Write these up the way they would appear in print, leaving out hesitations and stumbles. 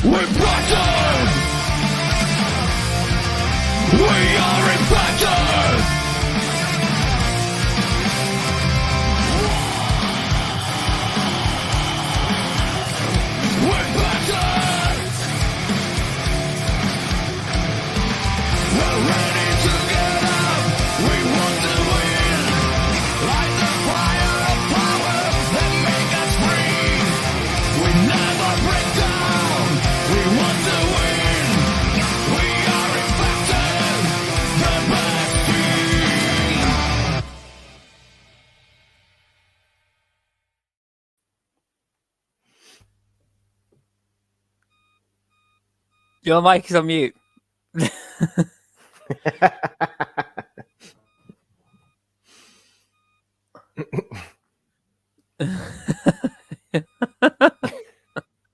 We're Bison! We are impacted! We're Bison! We're ready to get up! We want to win! Light the fire of power and make us free! We never break down! We want to win! We are impacted! The best team! Your mic is on mute.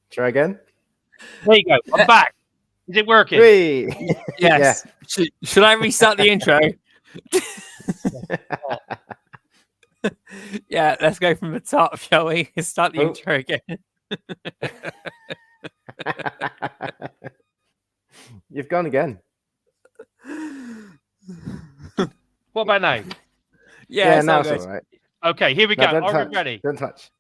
Try again. There you go. I'm back. Is it working? Three. Yes. Should I restart the intro? Yeah, let's go from the top, shall we? Start the intro again. You've gone again. What about now? Yeah, now so it's all right. Okay, here we No, go. don't Are touch. we ready? Don't touch.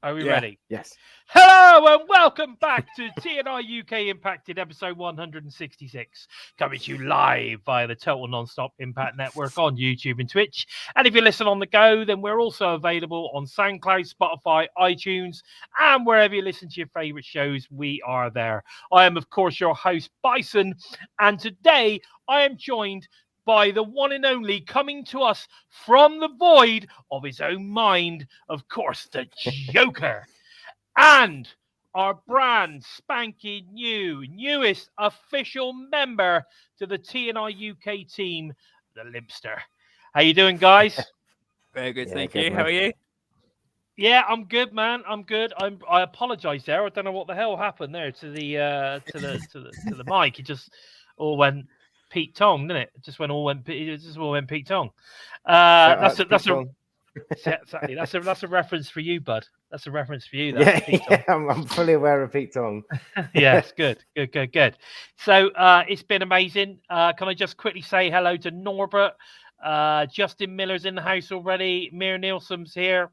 Are we Yeah. ready? Yes. Hello and welcome back to TNI-UK Impacted episode 166, coming to you live via the Total Nonstop Impact Network on YouTube and Twitch. And if you listen on the go, then we're also available on SoundCloud, Spotify, iTunes, and wherever you listen to your favorite shows, we are there. I am, of course, your host, Bison, and today I am joined by the one and only, coming to us from the void of his own mind, of course, the Joker. And our brand spanking newest official member to the TNI UK team, the Limpster. How you doing, guys? Very good, Yeah, thank good, you. man. How are you? Yeah, I'm good, man. I'm good. I apologize there. I don't know what the hell happened there to the mic. It just all went Pete Tong, didn't it? It just went Pete Tong. That's exactly. That's a reference for you, bud. That's a reference for you. That, Pete Tong. I'm fully aware of Pete Tong. Yes, good. So it's been amazing. Can I just quickly say hello to Norbert? Justin Miller's in the house already. Mir Nielsen's here.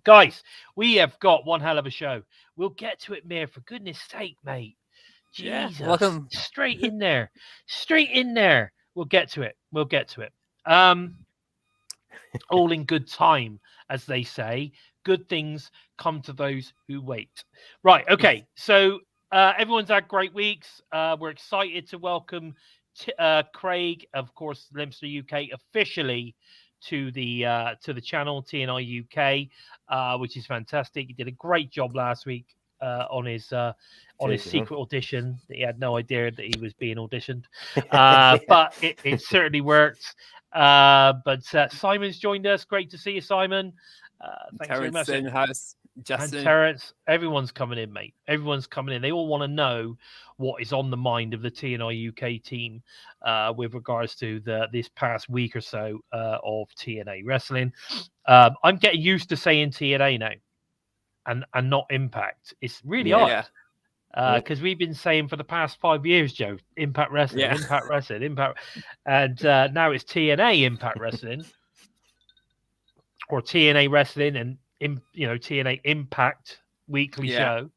Guys, we have got one hell of a show. We'll get to it, Mir, for goodness sake, mate. Yeah, Jesus. welcome. Straight in there. We'll get to it. All in good time, as they say. Good things come to those who wait. Right, okay. So everyone's had great weeks. We're excited to welcome Craig, of course, LimpstarUK, officially to the channel TNI-UK, which is fantastic. He did a great job last week on his secret audition. He had no idea that he was being auditioned, but it certainly worked. But Simon's joined us. Great to see you, Simon. Thanks very much. in the house. Justin. And Terrence, everyone's coming in, mate. Everyone's coming in. They all want to know what is on the mind of the TNI UK team with regards to this past week or so of TNA Wrestling. I'm getting used to saying TNA now and not Impact. It's really odd. Because we've been saying for the past 5 years, Joe, Impact Wrestling, Impact Wrestling, Impact, and now it's TNA Impact Wrestling, or TNA Wrestling, and TNA Impact weekly show,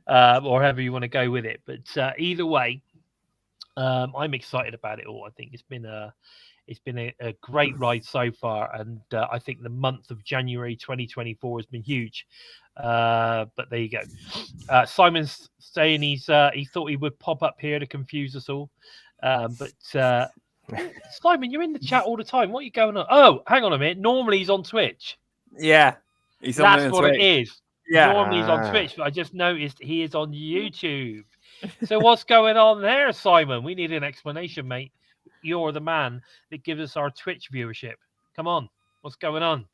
or however you want to go with it. But either way, I'm excited about it all. I think it's been a great ride so far, and I think the month of January 2024 has been huge. But there you go. Simon's saying he thought he would pop up here to confuse us all. But Simon, you're in the chat all the time. What are you going on? Oh, hang on a minute. Normally he's on Twitch. Yeah. That's what it is. Yeah. Normally he's on Twitch, but I just noticed he is on YouTube. So what's going on there, Simon? We need an explanation, mate. You're the man that gives us our Twitch viewership. Come on. What's going on?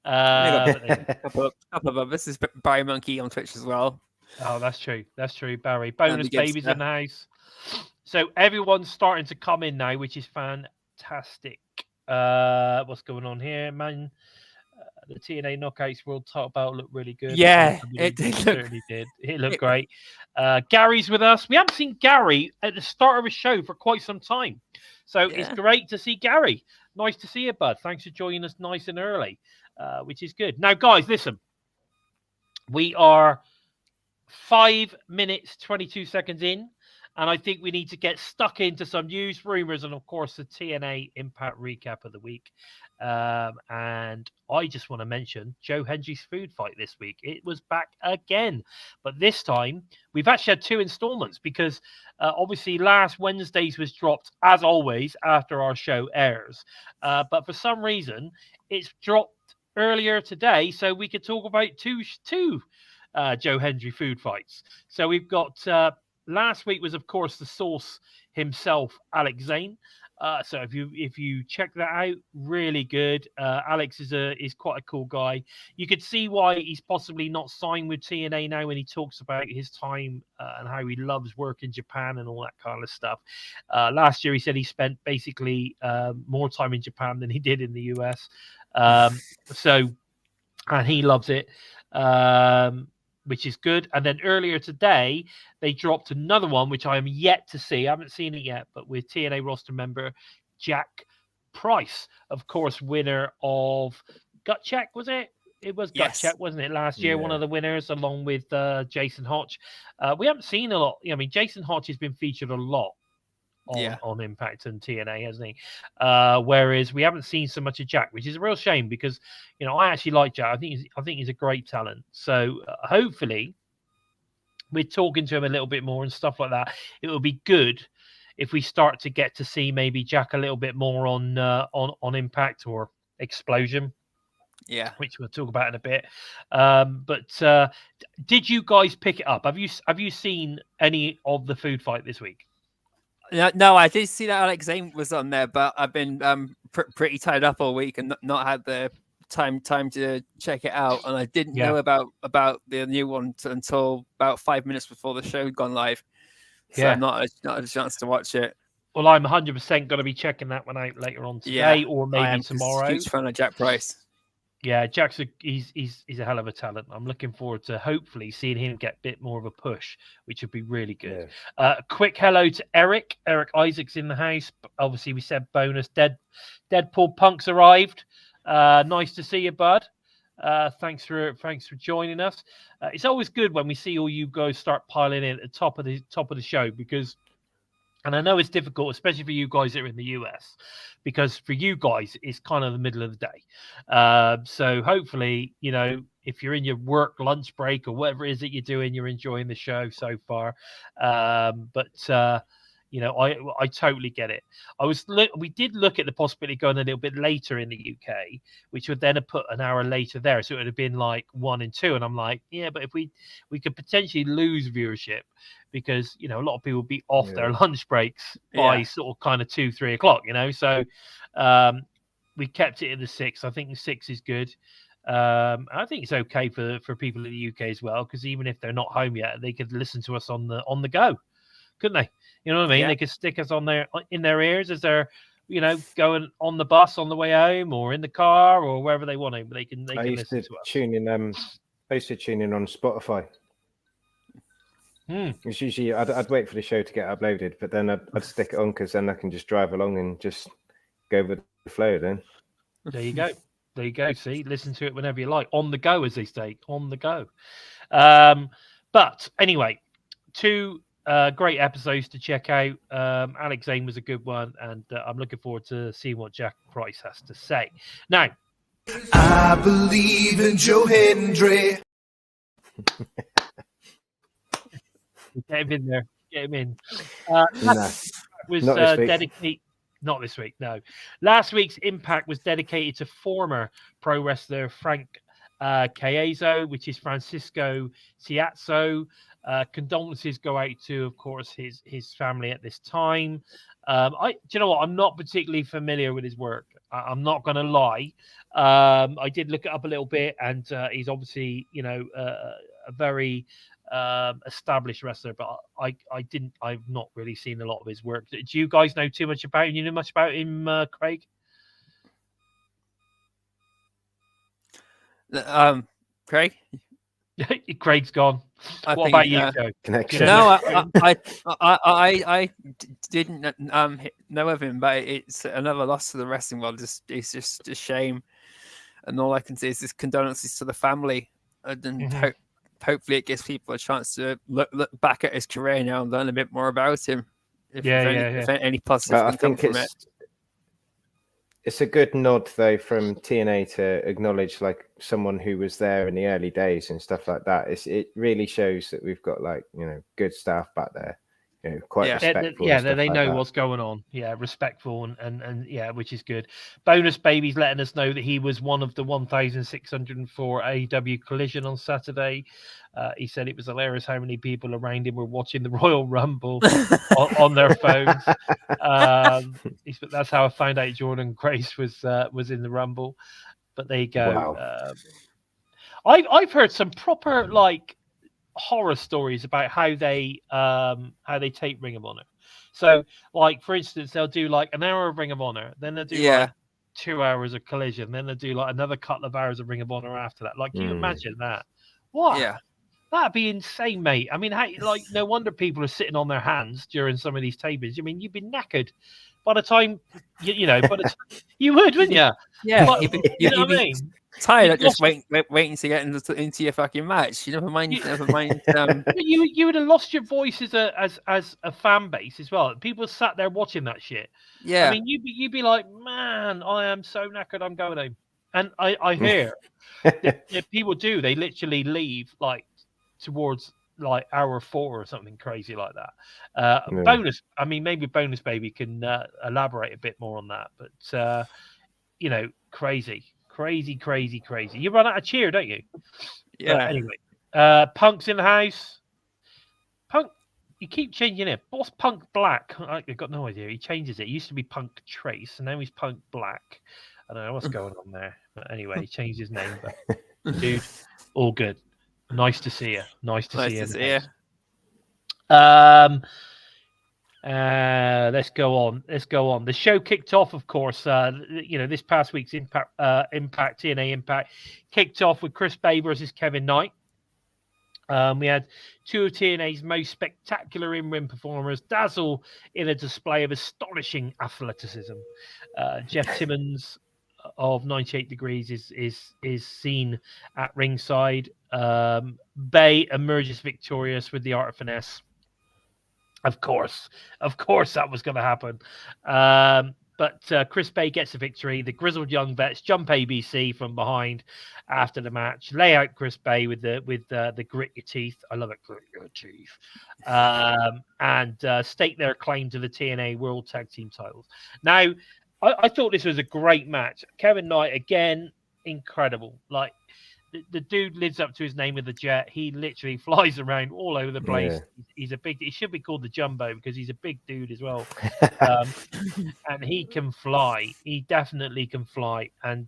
A couple of others. There's Barry Monkey on Twitch as well. Oh, that's true. That's true, Barry. Bonus the babies in the house. So everyone's starting to come in now, which is fantastic. What's going on here, man? the TNA Knockouts World Title belt looked really good. Yeah, I mean, it did look- certainly did. It looked great. Gary's with us. We haven't seen Gary at the start of a show for quite some time, so it's Yeah. great to see Gary. Nice to see you, bud. Thanks for joining us nice and early, which is good. Now, guys, listen. We are 5 minutes 22 seconds in. And I think we need to get stuck into some news, rumors, and of course the TNA Impact recap of the week. And I just want to mention Joe Hendry's food fight this week. It was back again, but this time we've actually had 2 installments because obviously last Wednesday's was dropped as always after our show airs. But for some reason it's dropped earlier today, so we could talk about two Joe Hendry food fights. So we've got. Last week was, of course, the source himself, Alex Zane. So if you check that out, really good. Alex is quite a cool guy. You could see why he's possibly not signed with TNA now when he talks about his time and how he loves work in Japan and all that kind of stuff. Last year, he said he spent basically more time in Japan than he did in the US. And he loves it. Which is good. And then earlier today, they dropped another one, which I am yet to see. I haven't seen it yet, but with TNA roster member Jack Price, of course, winner of Gut Check, was it? It was Gut Check, wasn't it? Last year, one of the winners, along with Jason Hotch. We haven't seen a lot. I mean, Jason Hotch has been featured a lot on Impact and TNA, hasn't he? Whereas we haven't seen so much of Jack, which is a real shame because I actually like Jack. I think he's a great talent. So hopefully we're talking to him a little bit more and stuff like that. It would be good if we start to get to see maybe Jack a little bit more on Impact or Xplosion. Yeah, which we'll talk about in a bit. But did you guys pick it up? Have you seen any of the food fight this week? No, I did see that Alex Zane was on there, but I've been pretty tied up all week and not had the time to check it out. And I didn't know about the new one until about 5 minutes before the show had gone live. So I've not had a chance to watch it. Well, I'm 100% going to be checking that one out later on today or maybe tomorrow. Huge fan of Jack Price. Yeah, Jack's he's a hell of a talent. I'm looking forward to hopefully seeing him get a bit more of a push, which would be really good. Yeah. Quick hello to Eric. Eric Isaac's in the house. Obviously, we said bonus. Deadpool Punk's arrived. Nice to see you, bud. Thanks for joining us. It's always good when we see all you guys start piling in at the top of the show because. And I know it's difficult, especially for you guys that are in the US, because for you guys, it's kind of the middle of the day. So hopefully, if you're in your work lunch break or whatever it is that you're doing, you're enjoying the show so far. I totally get it. We did look at the possibility of going a little bit later in the UK, which would then have put an hour later there. So it would have been like 1 and 2. And I'm like, yeah, but if we could potentially lose viewership because, a lot of people would be off their lunch breaks by sort of kind of 2-3 o'clock, So we kept it at the 6. I think the 6 is good. I think it's okay for people in the UK as well, because even if they're not home yet, they could listen to us on the go, couldn't they? You know what I mean? Yeah. They could stick us in their ears as they're, going on the bus on the way home or in the car or wherever they want to. They can listen to us. I used to tune in on Spotify. It's usually I'd wait for the show to get uploaded, but then I'd stick it on because then I can just drive along and just go with the flow. Then there you go. See, listen to it whenever you like, on the go, as they say, on the go. But anyway, 2 great episodes to check out. Alex Zane was a good one, and I'm looking forward to seeing what Jack Price has to say. Now, I believe in Joe Hendry. Get him in there. Get him in. Was dedicated. Not this week, no. Last week's Impact was dedicated to former pro wrestler Frank Caiazzo, which is Francisco Ciazzo. Condolences go out to, of course, his family at this time. Do you know what? I'm not particularly familiar with his work. I'm not going to lie. I did look it up a little bit, and he's obviously, a very established wrestler, but I've not really seen a lot of his work. Do you guys know too much about him? You know much about him, Craig? Craig. Craig's gone. I What think, about you, Joe? Connection. No, I didn't know of him, but it's another loss to the wrestling world. It's just a shame, and all I can say is this condolences to the family, and hopefully it gives people a chance to look back at his career now and learn a bit more about him. If any positive I can come think from it. It's a good nod though from TNA to acknowledge like someone who was there in the early days and stuff like that. It really shows that we've got like, you know, good staff back there, you know, quite respectful. They know what's going on. Yeah, respectful and yeah, which is good. Bonus Baby's letting us know that he was one of the 1,604 AEW Collision on Saturday. He said it was hilarious how many people around him were watching the Royal Rumble on their phones. That's how I found out Jordynne Grace was in the Rumble. But there you go. Wow. I've heard some proper like horror stories about how they take Ring of Honor. So, like for instance, they'll do like an hour of Ring of Honor, then they'll do like 2 hours of Collision, then they'll do like another couple of hours of Ring of Honor after that. Like, can you imagine that? What? Yeah. That'd be insane, mate. I mean, no wonder people are sitting on their hands during some of these tapings. I mean, you'd be knackered by the time you you would, wouldn't you? Yeah, but, you know what I mean? Tired of just waiting to get into your fucking match. Never mind. You would have lost your voice as a fan base as well. People sat there watching that shit. Yeah, I mean, you'd be like, man, I am so knackered. I'm going home. And I hear that people do. They literally leave like towards like hour 4 or something crazy like that. Bonus. I mean, maybe Bonus Baby can elaborate a bit more on that. But you know, crazy. You run out of cheer, don't you? Yeah. But anyway, Punk's in the house. Punk, you keep changing it. What's Punk Black? I've got no idea. He changes it. It used to be Punk Trace, and now he's Punk Black. I don't know what's going on there. But anyway, he changed his name. But dude, all good. Nice to see you. Nice to see you. Let's go on. The show kicked off, of course. This past week's Impact TNA Impact kicked off with Chris Bay versus Kevin Knight. We had two of TNA's most spectacular in-ring performers dazzle in a display of astonishing athleticism. Jeff Timmons of 98 Degrees is seen at ringside. Bay emerges victorious with the Art of Finesse. Of course, that was going to happen. But Chris Bay gets a victory. The Grizzled Young Vets jump ABC from behind after the match, lay out Chris Bay with the grit your teeth. I love it, grit your teeth, and stake their claim to the TNA World Tag Team titles. Now, I thought this was a great match. Kevin Knight again, incredible. Like the dude lives up to his name with the jet. He literally flies around all over the place. Yeah. He's a big. He should be called the Jumbo because he's a big dude as well. And he can fly. He definitely can fly. And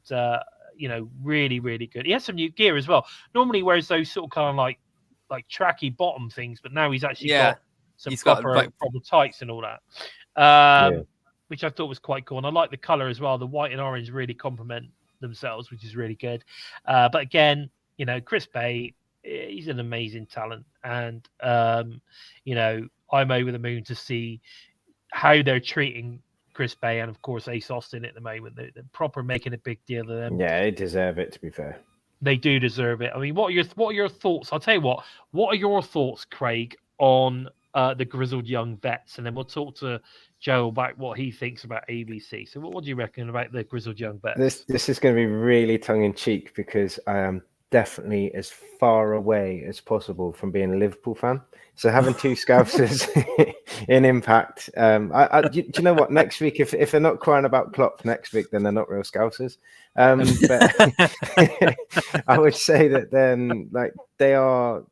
really, really good. He has some new gear as well. Normally he wears those sort of kind of like tracky bottom things, but now he's actually got some proper tights and all that. Which I thought was quite cool. And I like the color as well. The white and orange really complement themselves, which is really good. But again, Chris Bay, he's an amazing talent. And, I'm over the moon to see how they're treating Chris Bay and, of course, Ace Austin at the moment. They're proper making a big deal of them. Yeah, they deserve it, to be fair. They do deserve it. I mean, what are your thoughts? I'll tell you what are your thoughts, Craig, on the Grizzled Young Vets? And then we'll talk to Joe about what he thinks about ABC. So what do you reckon about the Grizzled Young Vets? This is going to be really tongue-in-cheek because I am definitely as far away as possible from being a Liverpool fan. So having two Scousers in Impact, do you know what? Next week, if they're not crying about Klopp next week, then they're not real Scousers. But I would say that then, they are.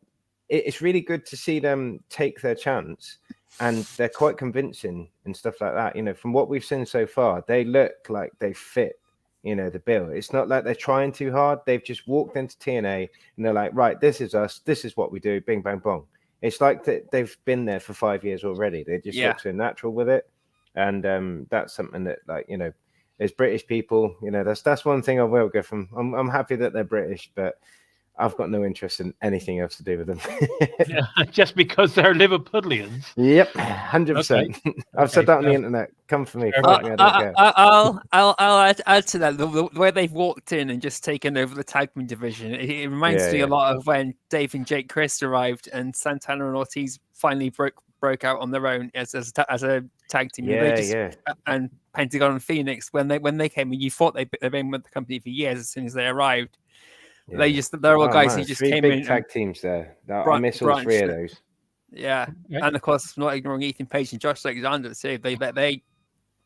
It's really good to see them take their chance, and they're quite convincing and stuff like that. From what we've seen so far, they look like they fit, the bill. It's not like they're trying too hard. They've just walked into TNA and they're like, right, this is us. This is what we do. Bing, bang, bong. It's like they've been there for 5 years already. They just look so natural with it. And that's something that, as British people, that's one thing I will give them. I'm happy that they're British, but I've got no interest in anything else to do with them. Just because they're Liverpudlians. Yep, 100%. Okay. I've said that on the internet. Come for me, Fair fight me. I don't care. I'll add to that the way they've walked in and just taken over the tag team division. It reminds me a lot of when Dave and Jake Christ arrived and Santana and Ortiz finally broke out on their own as a tag team. And Pentagon and Phoenix when they came in, you thought they've been with the company for years as soon as they arrived. Yeah. They're all guys who just came big in. Tag teams there. I miss all three of those. Yeah, and of course, not ignoring Ethan Page and Josh Alexander too. They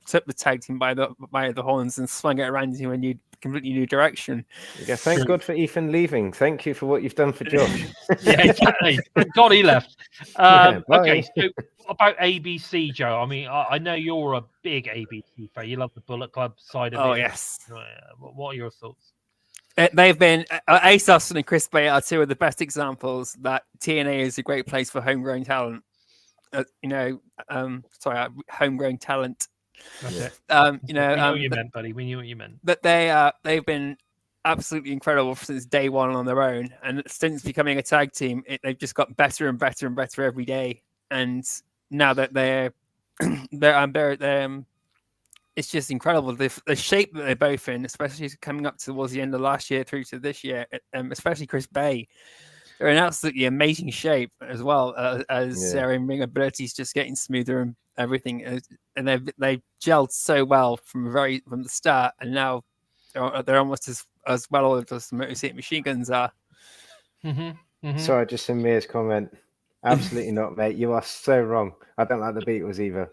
took the tag team by the horns and swung it around into a completely new direction. Yeah, thank God for Ethan leaving. Thank you for what you've done for Josh. Yeah, exactly. Thank God he left. Okay, so about ABC, Joe. I mean, I know you're a big ABC fan. You love the Bullet Club side of it. Oh yes. What are your thoughts? They've been Ace Austin and Chris Bay are two of the best examples that TNA is a great place for homegrown talent. Homegrown talent. That's it. We knew what you meant, buddy. We knew what you meant. But they've been absolutely incredible since day one on their own, and since becoming a tag team, they've just got better and better and better every day. And now that they're it's just incredible the shape that they're both in, especially coming up towards the end of last year through to this year. Especially Chris Bay, they're in absolutely amazing shape as well as their in-ring abilities just getting smoother and everything. And they've gelled so well from the start, and now they're almost as well ordered as the Motor City Machineguns are. Sorry, just in Mia's comment. Absolutely not, mate. You are so wrong. I don't like the Beatles either.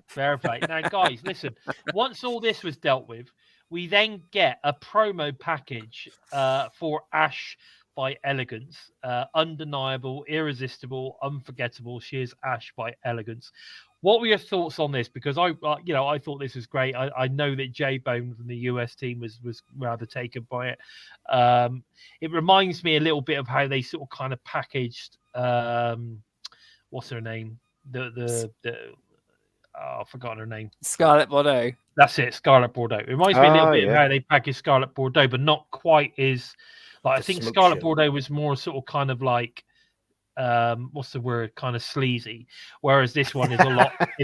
Fair play. Now, guys, listen. Once all this was dealt with, we then get a promo package for Ash by Elegance. Undeniable, irresistible, unforgettable. She is Ash by Elegance. What were your thoughts on this? Because I thought this was great. I know that J-Bone from the US team was rather taken by it. It reminds me a little bit of how they sort of kind of packaged. What's her name? I've forgotten her name. Scarlett Bordeaux. That's it, Scarlett Bordeaux. It reminds me a little bit of how they packaged Scarlett Bordeaux, but not quite as like I think Scarlett Bordeaux was more sort of kind of like what's the word? Kind of sleazy. Whereas this one is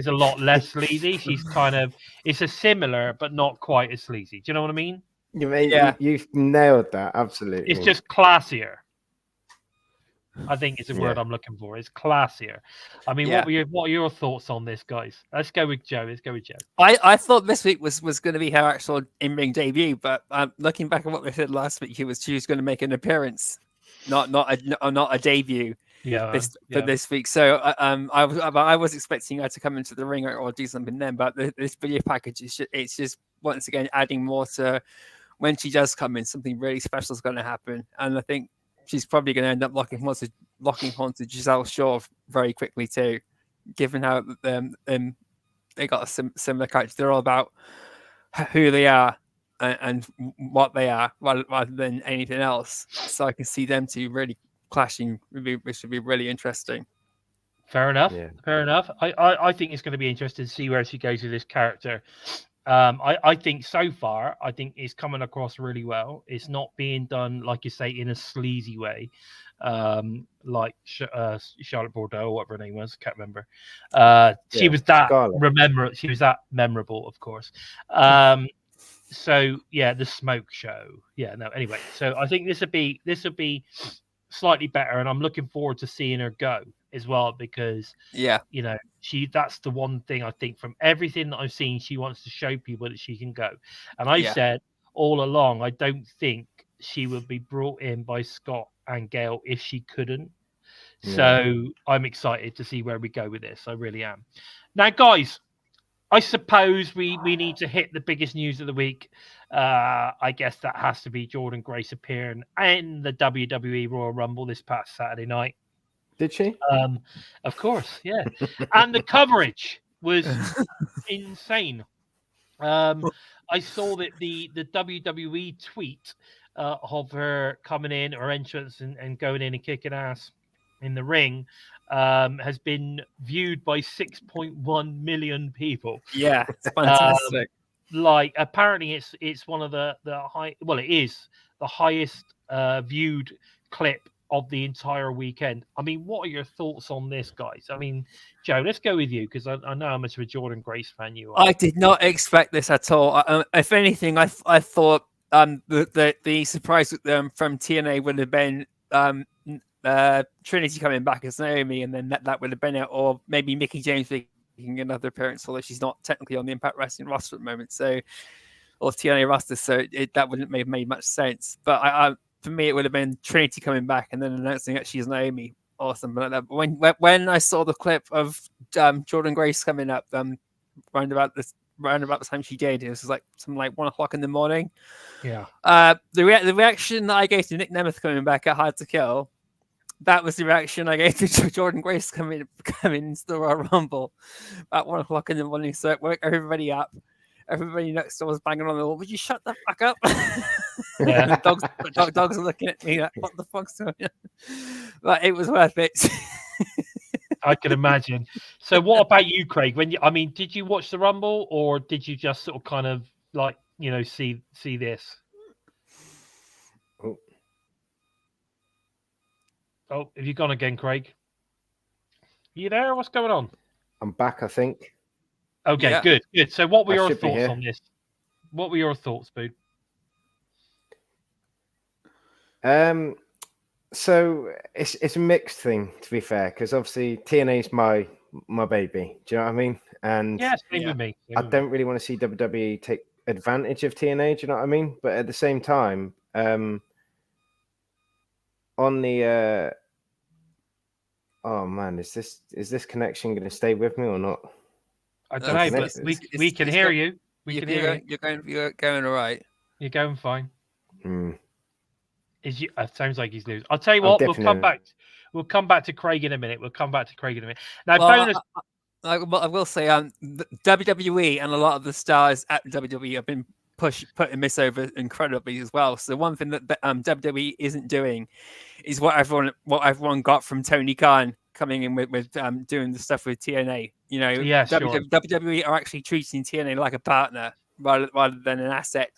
a lot less sleazy. She's kind of it's a similar but not quite as sleazy. Do you know what I mean? You've nailed that. Absolutely. It's just classier. I think it's a word I'm looking for. It's classier. I mean, what are your thoughts on this, guys? Let's go with Joe. I thought this week was going to be her actual in-ring debut, but looking back at what they said last week, she was going to make an appearance, not a debut. For this week. So I was expecting her to come into the ring or do something then, but this video package it's just once again adding more to when she does come in. Something really special is going to happen, and I think she's probably going to end up locking horns to Giselle Shaw very quickly too, given how they got a similar character. They're all about who they are and what they are rather than anything else. So I can see them two really clashing, which would be really interesting. Fair enough. I think it's going to be interesting to see where she goes with this character. I think so far, it's coming across really well. It's not being done, like you say, in a sleazy way, like Charlotte Bordeaux, or whatever her name was, can't remember. She was that memorable, of course. So yeah, the smoke show. Yeah, no. Anyway, so I think this will be slightly better, and I'm looking forward to seeing her go as well, because that's the one thing I think from everything that I've seen, she wants to show people that she can go. And I said all along, I don't think she would be brought in by Scott and Gail if she couldn't. So I'm excited to see where we go with this. I really am. Now, guys, I suppose we need to hit the biggest news of the week. I guess that has to be Jordynne Grace appearing in the WWE Royal Rumble this past Saturday night. Did she? Of course, yeah. And the coverage was insane. I saw that the WWE tweet of her coming in, her entrance and going in and kicking ass in the ring has been viewed by 6.1 million people. Yeah, it's fantastic. Like apparently it's one of the high. Well, it is the highest viewed clip of the entire weekend. I mean, what are your thoughts on this, guys? I mean, Joe, let's go with you because I know how much of a Jordynne Grace fan you are. I did not expect this at all. If anything, I thought the surprise from TNA would have been Trinity coming back as Naomi, and then that would have been it, or maybe Mickie James making another appearance, although she's not technically on the Impact Wrestling roster at the moment, or TNA roster, so that wouldn't have made much sense. But for me, it would have been Trinity coming back and then announcing that she's Naomi. Awesome. But when I saw the clip of Jordynne Grace coming up, round about the time she did, it was like something like 1 o'clock in the morning. Yeah. The reaction that I gave to Nick Nemeth coming back at Hard to Kill, that was the reaction I gave to Jordynne Grace coming into the Royal Rumble at 1 o'clock in the morning. So it woke everybody up. Everybody next door was banging on the wall. Would you shut the fuck up? Yeah. dogs are looking at me like, what the fuck's going on? But it was worth it. I can imagine. So what about you, Craig? Did you watch the Rumble or did you just sort of kind of like, see this? Oh, have you gone again, Craig? You there? What's going on? I'm back, I think. Okay, Yeah. Good. So what were I your should be thoughts here. on this? What were your thoughts, Boo? So it's a mixed thing, to be fair, because obviously TNA's my baby. Do you know what I mean? And Yeah, same with me. I don't really want to see WWE take advantage of TNA. Do you know what I mean? But at the same time, on the oh man, is this connection going to stay with me or not? I don't know, but we can hear you. We can hear you. You're going all right. You're going fine. Mm. It sounds like he's losing. I'll tell you what. We'll come back. We'll come back to Craig in a minute. Now, bonus. I will say, WWE and a lot of the stars at WWE have been putting this over incredibly as well. So one thing that WWE isn't doing is what everyone got from Tony Khan coming in with doing the stuff with TNA. Yeah, sure. WWE are actually treating TNA like a partner rather than an asset.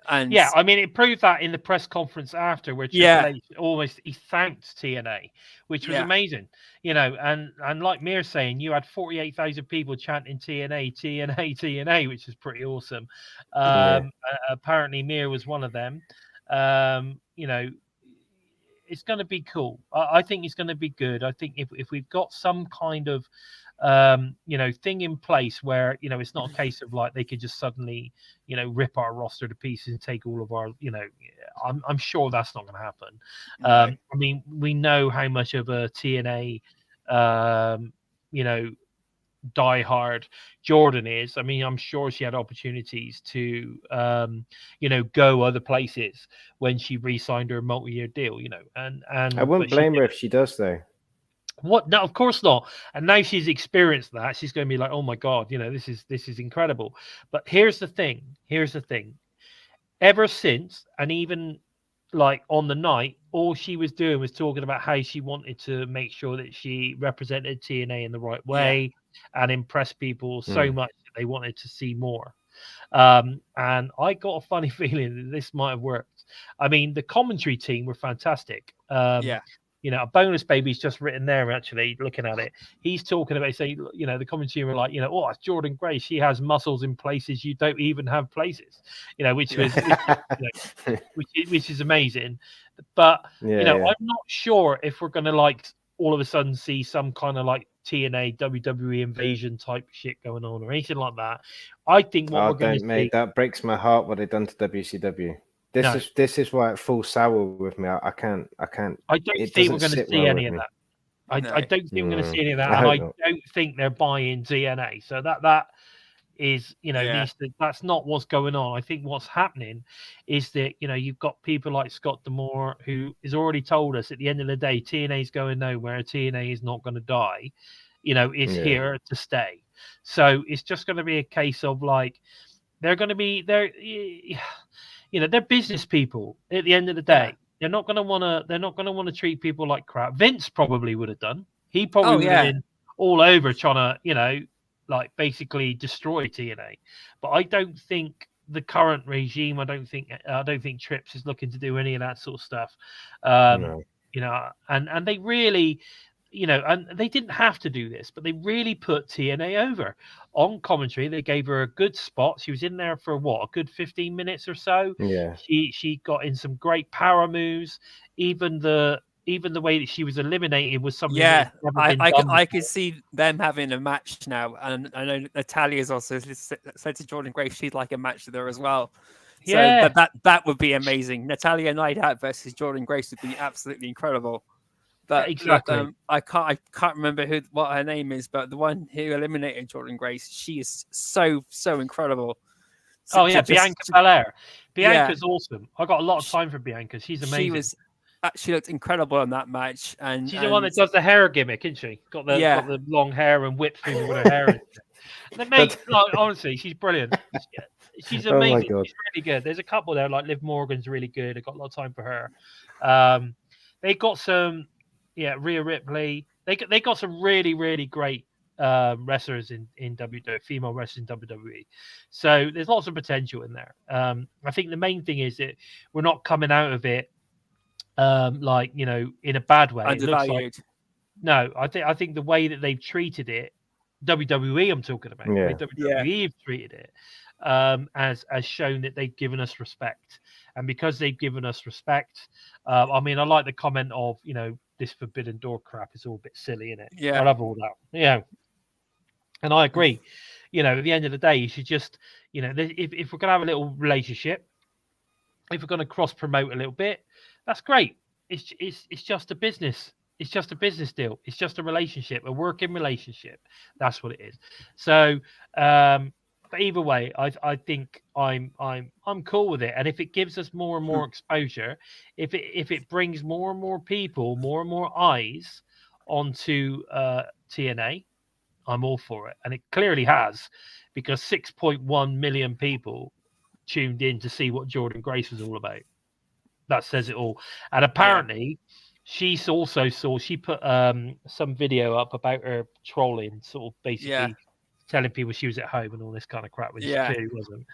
And yeah, I mean, it proved that in the press conference after, where Triple H he thanked TNA, which was amazing, and like Mir's saying, you had 48,000 people chanting TNA, TNA, TNA, which is pretty awesome. Apparently, Mir was one of them. It's going to be cool. I think it's going to be good. I think if we've got some kind of thing in place where it's not a case of like they could just suddenly rip our roster to pieces and take all of our I'm sure that's not going to happen. I mean, we know how much of a TNA diehard Jordynne is. I mean, I'm sure she had opportunities to go other places when she re-signed her multi-year deal, and I wouldn't blame her if she does, though. What? No, of course not. And now she's experienced that. She's going to be like, "Oh my God, this is incredible." But here's the thing. Ever since, and even like on the night, all she was doing was talking about how she wanted to make sure that she represented TNA in the right way and impress people so much that they wanted to see more. And I got a funny feeling that this might have worked. I mean, the commentary team were fantastic. A bonus baby's just written there, actually, looking at it. He's talking about, the commentary were like, oh, it's Jordynne Grace. She has muscles in places you don't even have places, which is amazing. But, I'm not sure if we're going to all of a sudden see some kind of TNA WWE invasion type shit going on or anything like that. I think what we're going to see... That breaks my heart what they've done to WCW. This is why it falls sour with me. I can't. I don't think we're going to see any of that. I don't think we're going to see any of that, and I don't think they're buying TNA. So that is, that's not what's going on. I think what's happening is that you've got people like Scott D'Amore who has already told us at the end of the day TNA is going nowhere. TNA is not going to die. It's here to stay. So it's just going to be a case of they're going to be there. They're business people at the end of the day. They're not gonna wanna treat people like crap. Vince probably would have done. He probably would have been all over trying to, like basically destroy TNA. But I don't think the current regime. I don't think Trips is looking to do any of that sort of stuff. No. And they really, and they didn't have to do this, but they really put TNA over on commentary. They gave her a good spot. She was in there for a good 15 minutes or so. Yeah. She got in some great power moves. Even the way that she was eliminated was something. Yeah, that had never been done I could see them having a match now, and I know Natalia's also said to Jordynne Grace she'd like a match with her as well. So Yeah. that would be amazing. Natalia Night Out versus Jordynne Grace would be absolutely incredible. But exactly. I can't remember what her name is, but the one who eliminated Jordynne Grace, she is so incredible. Bianca Belair. Bianca's awesome. I got a lot of time for Bianca. She's amazing. She looked incredible in that match, and she's the one that does the hair gimmick, isn't she? Got the long hair and whipped through with her hair. Honestly, she's brilliant. She's amazing. Oh, she's really good. There's a couple there, like Liv Morgan's really good. I got a lot of time for her. They got some, Rhea Ripley. They got some really, really great wrestlers in WWE, female wrestlers in WWE. So there's lots of potential in there. I think the main thing is that we're not coming out of it in a bad way. Undervalued. I think the way that they've treated it, WWE I'm talking about, WWE have treated it as shown that they've given us respect. And because they've given us respect, I like the comment of, this Forbidden Door crap is all a bit silly, isn't it? Yeah. I love all that. And I agree. At the end of the day, you should just, if we're going to have a little relationship, if we're going to cross promote a little bit, that's great. It's just a business. It's just a business deal. It's just a relationship, a working relationship. That's what it is. So, but either way, I think I'm cool with it. And if it gives us more and more exposure, if it brings more and more people, more and more eyes onto TNA, I'm all for it. And it clearly has, because 6.1 million people tuned in to see what Jordynne Grace was all about. That says it all. And apparently she also she put some video up about her trolling, sort of basically telling people she was at home and all this kind of crap, when she clearly wasn't.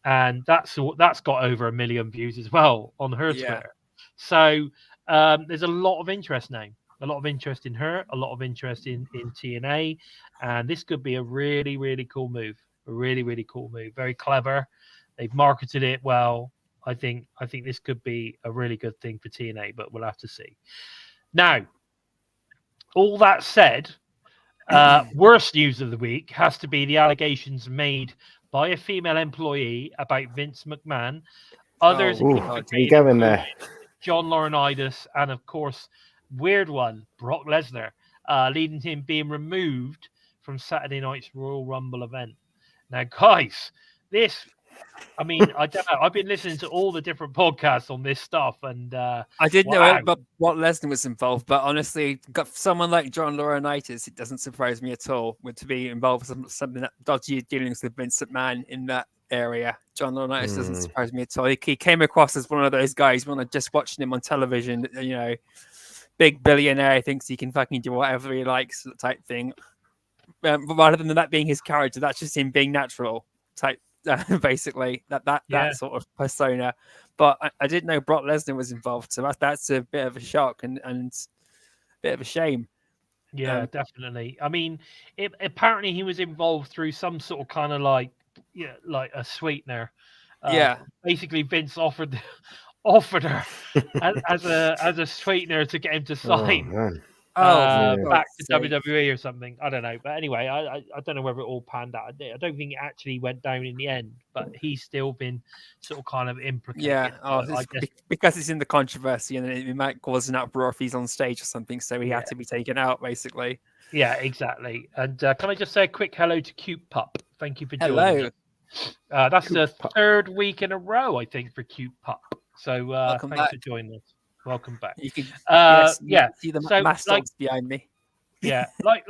And that's got over 1 million views as well on her Twitter. So there's a lot of interest now. A lot of interest in her, a lot of interest in TNA. And this could be a really, really cool move. A really, really cool move. Very clever. They've marketed it well. I think this could be a really good thing for TNA, but we'll have to see. Now, all that said, worst news of the week has to be the allegations made by a female employee about Vince McMahon. Others going there. John Laurinaitis, and of course, weird one, Brock Lesnar, leading to him being removed from Saturday night's Royal Rumble event. Now, guys, I don't know. I've been listening to all the different podcasts on this stuff, and I didn't know about what Lesnar was involved, but honestly, got someone like John Laurinaitis, it doesn't surprise me at all to be involved with something that dodgy dealings with Vince McMahon in that area. John Laurinaitis doesn't surprise me at all. He came across as one of those guys when I just watching him on television, big billionaire, thinks he can fucking do whatever he likes type thing. Rather than that being his character, that's just him being natural type. Basically, that sort of persona. But I didn't know Brock Lesnar was involved, so that's a bit of a shock and a bit of a shame. Yeah, definitely. Apparently he was involved through some sort of kind of like a sweetener. Basically Vince offered her as a sweetener to get him to sign. Back to WWE or something. I don't know. But anyway, I don't know whether it all panned out. I don't think it actually went down in the end, but he's still been sort of kind of implicated. Yeah, because it's in the controversy and it might cause an uproar if he's on stage or something, so he had to be taken out, basically. Yeah, exactly. And can I just say a quick hello to Cute Pup? Thank you for joining. Hello. That's the third week in a row, I think, for Cute Pup. So thanks for joining us. Welcome back. You can see the mascots behind me. Yeah, like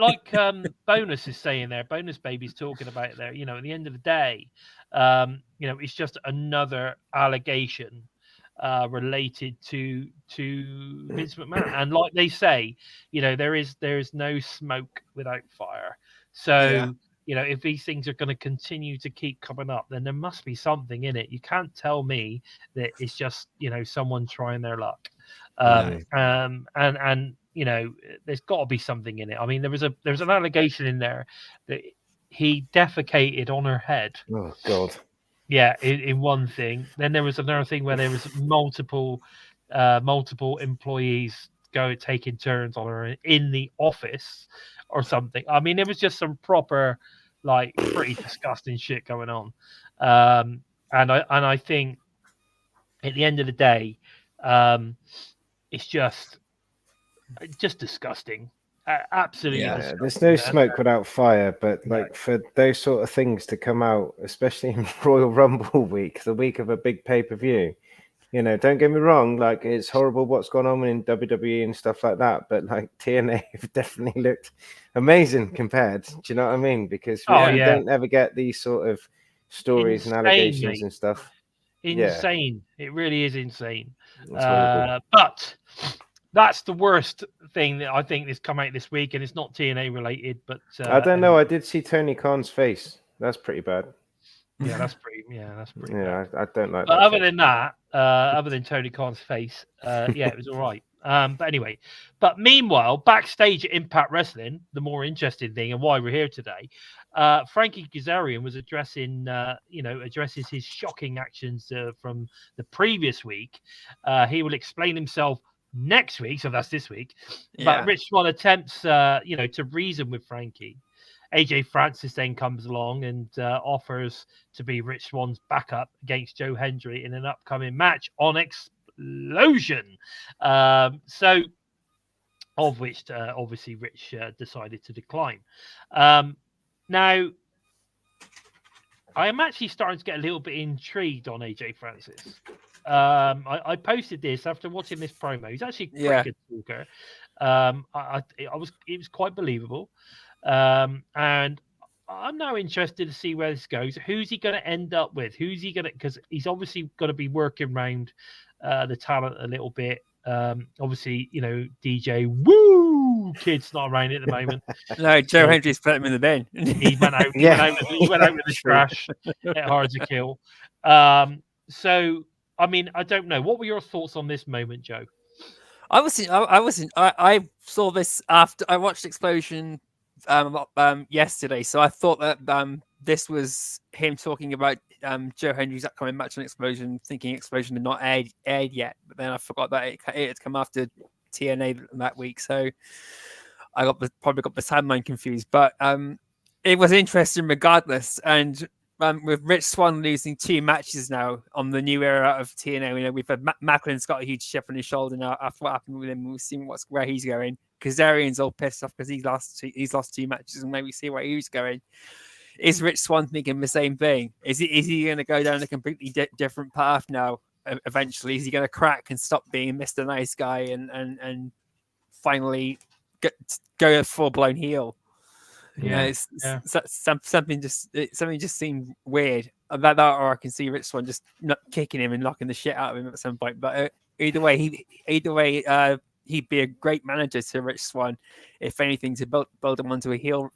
Bonus is saying there. Bonus Baby's talking about it there. At the end of the day, it's just another allegation related to Vince McMahon. And like they say, there is no smoke without fire. So if these things are going to continue to keep coming up, then there must be something in it. You can't tell me that it's just someone trying their luck. And there's got to be something in it. I mean, there's an allegation in there that he defecated on her head. Oh God. Yeah, in one thing. Then there was another thing where there was multiple employees taking turns on her in the office or something. I mean, it was just some proper, pretty disgusting shit going on. And I think at the end of the day, it's just disgusting. Absolutely. Yeah, there's no smoke without fire, but for those sort of things to come out, especially in Royal Rumble week, the week of a big pay-per-view, don't get me wrong, it's horrible what's gone on in WWE and stuff like that, but TNA have definitely looked amazing compared. Do you know what I mean? Because we don't ever get these sort of stories and allegations and stuff. Insane. Yeah. It really is insane. But that's the worst thing that I think has come out this week, and it's not TNA related. But I don't know. I did see Tony Khan's face. That's pretty bad. Yeah, that's pretty. Yeah, I don't like. But other than that, other than Tony Khan's face, it was all right. But anyway, meanwhile, backstage at Impact Wrestling, the more interesting thing and why we're here today, Frankie Kazarian was addresses his shocking actions from the previous week. He will explain himself next week, so that's this week. But Rich Swann attempts, to reason with Frankie. AJ Francis then comes along and offers to be Rich Swann's backup against Joe Hendry in an upcoming match on Xplosion. So, of which obviously Rich decided to decline. Now, I am actually starting to get a little bit intrigued on AJ Francis. I posted this after watching this promo. He's actually a pretty good talker. It was quite believable. And I'm now interested to see where this goes. Who's he going to end up with? Because he's obviously going to be working around the talent a little bit. Obviously, DJ Woo Kid's not around at the moment. No, Joe Hendry's put him in the bin. He went out. He went out with the trash at Hard to Kill. So, I mean, I don't know. What were your thoughts on this moment, Joe? I saw this after I watched Xplosion yesterday, so I thought that this was him talking about Joe Hendry's upcoming match on Xplosion, thinking Xplosion had not aired yet, but then I forgot that it had come after TNA that week, so I probably got the timeline confused, but it was interesting regardless. And with Rich Swann losing 2 matches now on the new era of TNA, we've had Macklin's got a huge chip on his shoulder now after what happened with him. We've seen where he's going. Kazarian's all pissed off because he's lost 2 matches, and maybe see where he's going. Is Rich Swann thinking the same thing? Is he going to go down a completely different path now? Eventually, is he going to crack and stop being Mr. Nice Guy and finally go a full blown heel? Something just seemed weird. That or I can see Rich Swann just kicking him and knocking the shit out of him at some point. But either way, he'd be a great manager to Rich Swann, if anything, to build him onto a heel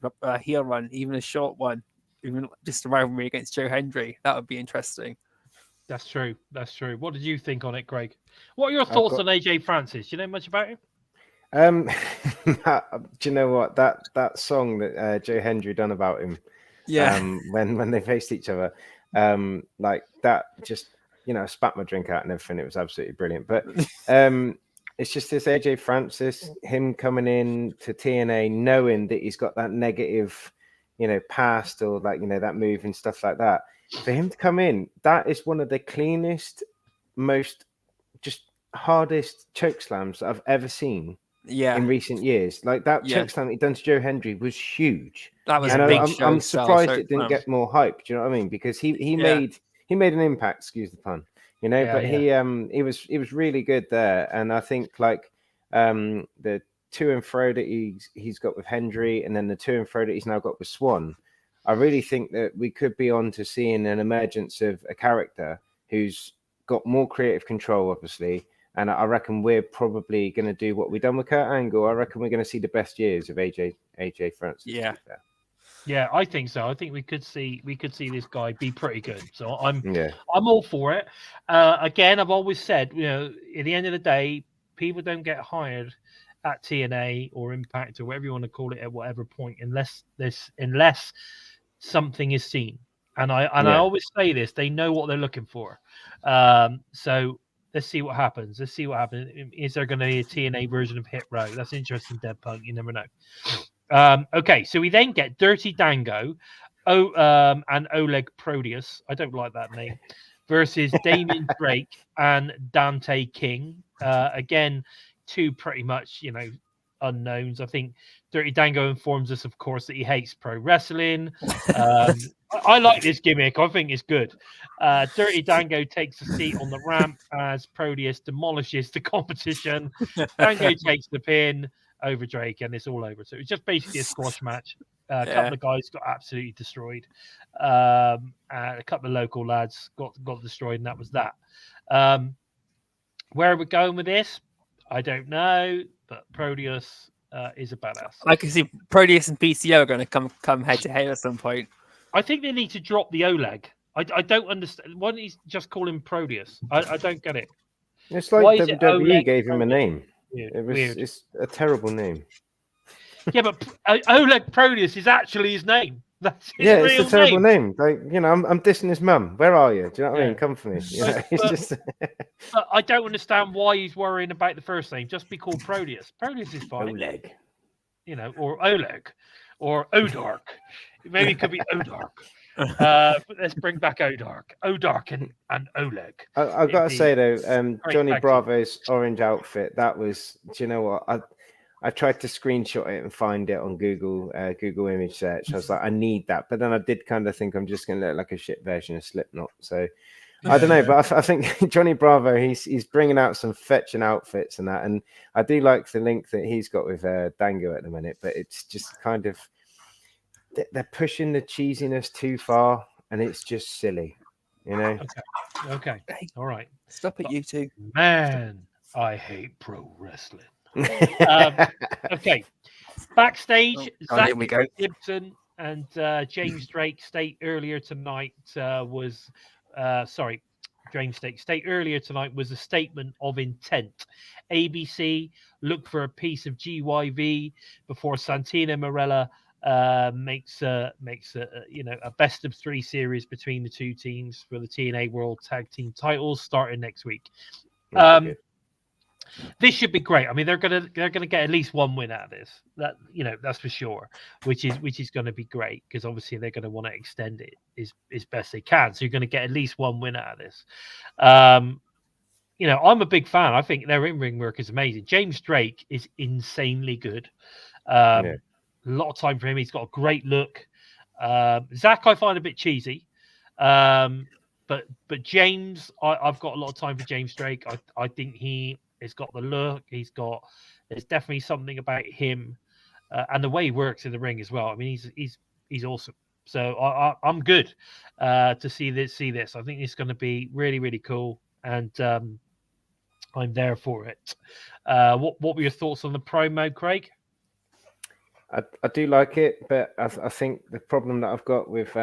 run, even a short one, even just a rivalry against Joe Hendry. That would be interesting. That's true. What did you think on it, Greg? What are your thoughts on AJ Francis? Do you know much about him? Do you know what that song that Joe Hendry done about him? Yeah. When they faced each other, like that, just spat my drink out and everything. It was absolutely brilliant. But it's just this AJ Francis, him coming in to TNA, knowing that he's got that negative, past or that move and stuff like that. For him to come in, that is one of the cleanest, most just hardest choke slams that I've ever seen. In recent years, like that choke slam he done to Joe Hendry was huge. That was a big. I'm surprised it didn't get more hype. Do you know what I mean? Because he made an impact. Excuse the pun. He was really good there, and I think the to and fro that he's got with Hendry, and then the to and fro that he's now got with Swann. I really think that we could be on to seeing an emergence of a character who's got more creative control, obviously. And I reckon we're probably going to do what we've done with Kurt Angle. I reckon we're going to see the best years of AJ Francis. Yeah. Yeah, I think so. I think we could see this guy be pretty good. So I'm Yeah. all for it. Again, I've always said, you know, at the end of the day, people don't get hired at TNA or Impact or whatever you want to call it at whatever point unless something is seen. And I always say this, they know what they're looking for. So let's see what happens. Is there going to be a TNA version of Hit Row? That's interesting, Dead Punk. You never know. Okay, so we then get Dirty Dango and Oleg Proteus. I don't like that name. Versus Damien Drake and Dante King. Again, two pretty much, you know, unknowns. I think Dirty Dango informs us, of course, that he hates pro wrestling. I like this gimmick. I think it's good. Dirty Dango takes a seat on the ramp as Proteus demolishes the competition. Dango takes the pin over Drake, and it's all over. So it's just basically a squash match. A couple of guys got absolutely destroyed. And a couple of local lads got destroyed, and that was that. Where are we going with this? I don't know, but Proteus is a badass. I can see Proteus and PCO are going to come head to head at some point. I think they need to drop the Oleg. I don't understand. Why don't you just call him Proteus? I don't get it. It's like WWE gave him a name. Weird. It's a terrible name. Yeah, but Oleg Proteus is actually his name. That's his real it's a terrible name. Like, you know, I'm dissing his mum. Where are you? Do you know what I mean? Come for me. You know, it's just. But I don't understand why he's worrying about the first name. Just be called Proteus. Proteus is fine. Oleg. You know, or Oleg, or Odark. Maybe it could be Odark. Let's bring back Odark and Oleg. I've got to say though, Johnny Bravo's orange outfit. That was. Do you know what? I tried to screenshot it and find it on Google image search. I was like, I need that, but then I did kind of think I'm just going to look like a shit version of Slipknot. So I don't know, but I think Johnny Bravo, he's bringing out some fetching outfits and that, and I do like the link that he's got with Dango at the minute. But it's just kind of they're pushing the cheesiness too far, and it's just silly, you know. Okay, all right. Stop it, you two. Man, I hate pro wrestling. Okay, backstage, Zachary Gibson and James Drake state earlier tonight was a statement of intent. ABC look for a piece of GYV before Santino Marella makes a best of 3 series between the two teams for the TNA World Tag Team titles starting next week. This should be great. I mean, they're gonna get at least one win out of this. That's for sure. Which is going to be great because obviously they're going to want to extend it as best they can. So you're going to get at least one win out of this. I'm a big fan. I think their in-ring work is amazing. James Drake is insanely good. A lot of time for him. He's got a great look. Zach, I find a bit cheesy. But James, I've got a lot of time for James Drake. I think he's got the look. There's definitely something about him and the way he works in the ring as well. I mean, he's awesome. So I'm good to see this. I think it's going to be really, really cool, and I'm there for it. What were your thoughts on the promo, Craig? I do like it, but I think the problem that I've got with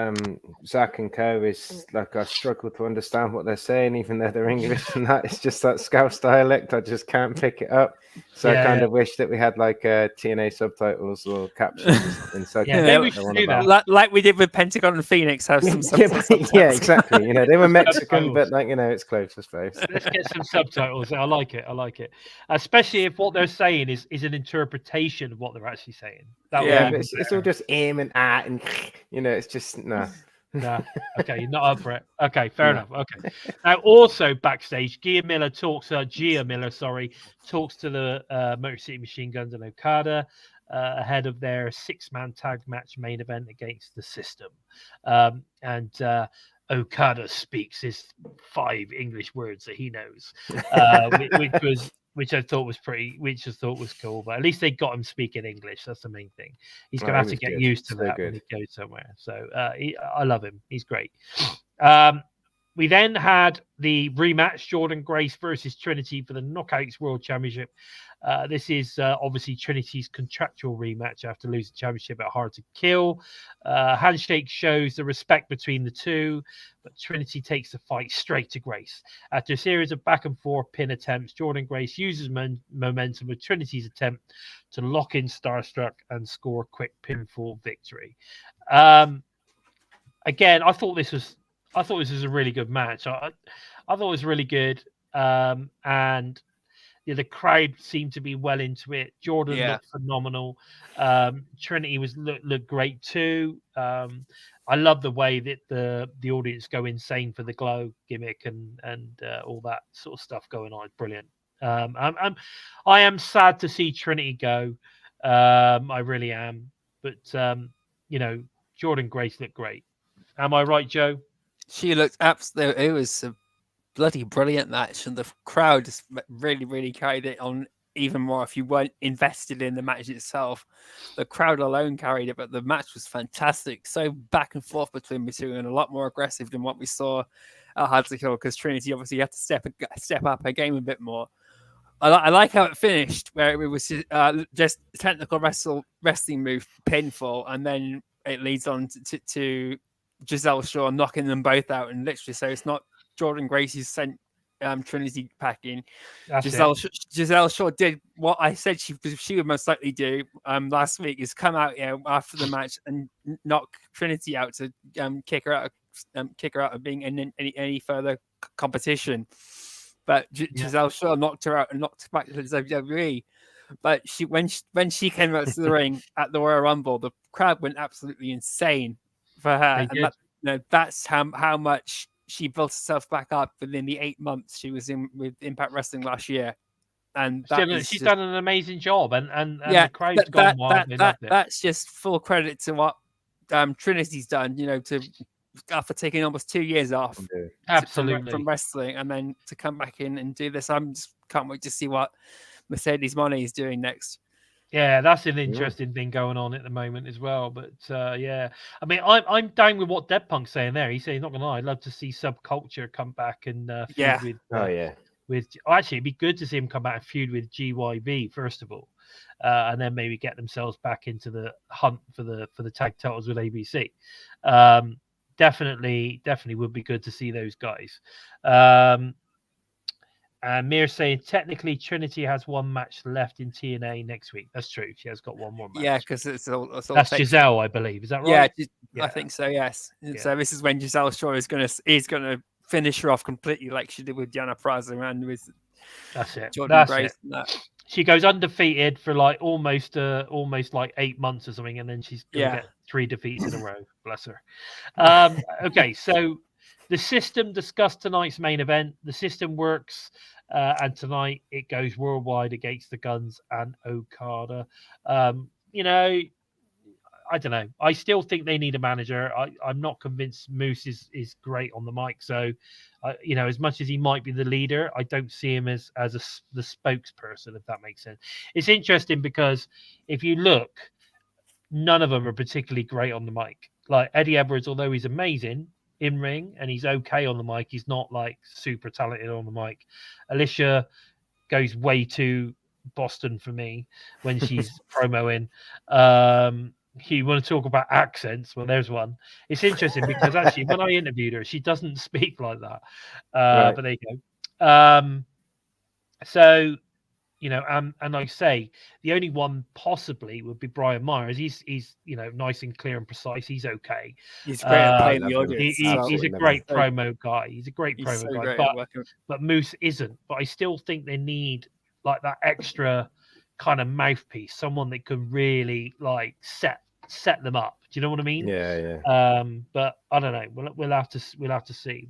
Zach and Co is like I struggle to understand what they're saying, even though they're English and that. It's just that Scouse dialect. I just can't pick it up. So I kind of wish that we had like TNA subtitles or captions inside. Yeah, we should do that. Like we did with Pentagon and Phoenix. Have some subtitles. Yeah, exactly. They were Mexican, but it's close, I suppose. Let's get some subtitles. I like it. Especially if what they're saying is an interpretation of what they're actually saying. It's all just and and it's just no. Nah. Okay, you're not up for it. Okay, fair enough. Okay. Now, also backstage, Gia Miller talks to the Motor City Machine Guns and Okada ahead of their 6-man tag match main event against the System. And Okada speaks his 5 English words that he knows, which I thought was cool. But at least they got him speaking English. That's the main thing. He's going to have to get used to that when he goes somewhere. So I love him. He's great. We then had the rematch, Jordynne Grace versus Trinity for the Knockouts World Championship. This is obviously Trinity's contractual rematch after losing the championship at Hard to Kill. Handshake shows the respect between the two, but Trinity takes the fight straight to Grace. After a series of back and forth pin attempts, Jordynne Grace uses momentum with Trinity's attempt to lock in Starstruck and score a quick pinfall victory. Again, I thought this was a really good match. I thought it was really good, and the crowd seemed to be well into it. Jordynne looked phenomenal. Trinity looked great too. I love the way that the audience go insane for the glow gimmick and all that sort of stuff going on. It's brilliant. I am sad to see Trinity go. I really am. But Jordynne Grace looked great. Am I right, Joe? She looked absolutely. It was a bloody brilliant match, and the crowd just really, really carried it on even more. If you weren't invested in the match itself, the crowd alone carried it. But the match was fantastic. So back and forth between the two, and a lot more aggressive than what we saw at Hard to Kill, because Trinity obviously had to step up her game a bit more. I like how it finished, where it was just technical wrestling move, pinfall, and then it leads on to Giselle Shaw knocking them both out, and literally, so it's not Jordynne Grace who sent Trinity packing. Giselle Shaw did what I said she would most likely do last week, is come out after the match and knock Trinity out to kick her out of being in any further competition. But Giselle Shaw knocked her out and knocked her back to the WWE. But when she came out to the ring at the Royal Rumble, the crowd went absolutely insane for her, and that's how much she built herself back up within the 8 months she was in with Impact Wrestling last year. And she's done an amazing job, and the crowd's gone wild. That's just full credit to what Trinity's done. After taking almost 2 years off, absolutely, from wrestling, and then to come back in and do this, can't wait to see what Mercedes Moné is doing next. Yeah, that's an interesting thing going on at the moment as well. But I mean, I'm down with what Dead Punk's saying there. He's saying, not gonna lie, I'd love to see Subculture come back and feud with. Actually, it'd be good to see him come back and feud with GYV first of all, and then maybe get themselves back into the hunt for the tag titles with ABC. Definitely would be good to see those guys. And Mir saying, technically, Trinity has one match left in TNA next week. That's true. She has got one more match. Yeah, because it's all that's Giselle, I believe. Is that right? Yeah, I think so. Yes. Yeah. So this is when Giselle Shaw is gonna finish her off completely, like she did with Diana Praza and with. That's it. Jordynne Grace. That. She goes undefeated for like almost like 8 months or something, and then she's gonna get 3 defeats in a row. Bless her. Okay, so the system discussed tonight's main event. The system works, and tonight it goes worldwide against the Guns and Okada. I don't know. I still think they need a manager. I'm not convinced Moose is great on the mic. So, as much as he might be the leader, I don't see him as the spokesperson, if that makes sense. It's interesting because if you look, none of them are particularly great on the mic. Like Eddie Edwards, although he's amazing in ring and he's okay on the mic, he's not like super talented on the mic. Alicia goes way too Boston for me when she's promoing. You want to talk about accents? Well, there's one. It's interesting because actually, when I interviewed her, she doesn't speak like that. But there you go. So, and like I say, the only one possibly would be Brian Myers. He's nice and clear and precise. He's okay. He's great at playing the audience. He's a great promo guy. He's a great promo guy. But Moose isn't. But I still think they need like that extra kind of mouthpiece, someone that can really like set them up. Do you know what I mean? Yeah. But I don't know. We'll have to see.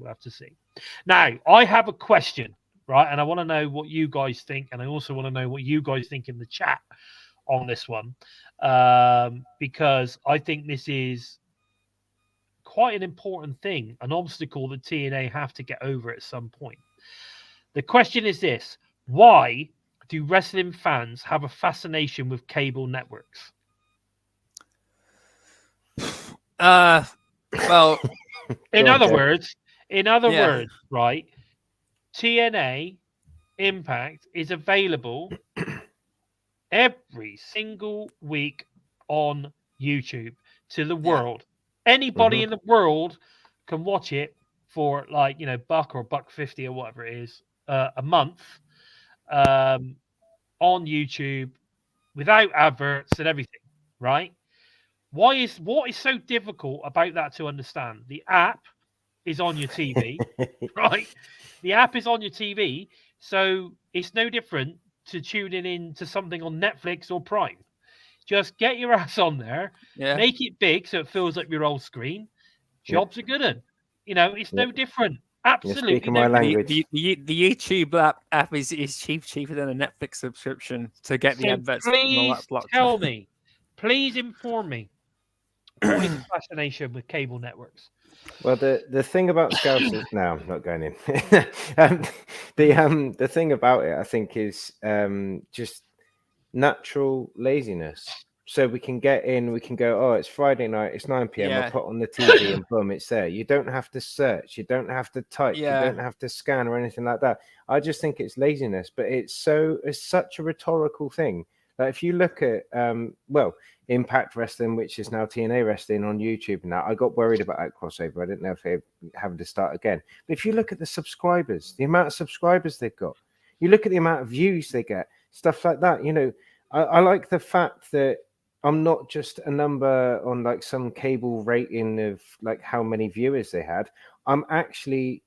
Now, I have a question, right? And I want to know what you guys think, and I also want to know what you guys think in the chat on this one, because I think this is quite an important thing, an obstacle that TNA have to get over at some point. The question is this: why do wrestling fans have a fascination with cable networks? Well, in other words, In other words, right, TNA Impact is available every single week on YouTube to the world. Anybody in the world can watch it for like, $1 or $1.50 or whatever it is a month on YouTube without adverts and everything, right? What is so difficult about that to understand? The app is on your TV, right? The app is on your TV, so it's no different to tuning in to something on Netflix or Prime. Just get your ass on there, make it big so it feels like your old screen. Jobs are good. It's no different. Absolutely. Speaking my language. The YouTube app is cheaper than a Netflix subscription to get the adverts. Please tell me. Please inform me. What is the fascination with cable networks? Well, the thing about Scousers now, I'm not going in. The thing about it, I think, is just natural laziness. So we can get in, we can go, oh, it's Friday night, it's 9 p.m. I'll put on the TV and boom, it's there. You don't have to search, you don't have to type, you don't have to scan or anything like that. I just think it's laziness, but it's such a rhetorical thing. Like if you look at Impact Wrestling, which is now TNA Wrestling on YouTube now, I got worried about that crossover. I didn't know if they're having to start again. But if you look at the subscribers, the amount of subscribers they've got, you look at the amount of views they get, stuff like that. I like the fact that I'm not just a number on like some cable rating of like how many viewers they had. I'm actually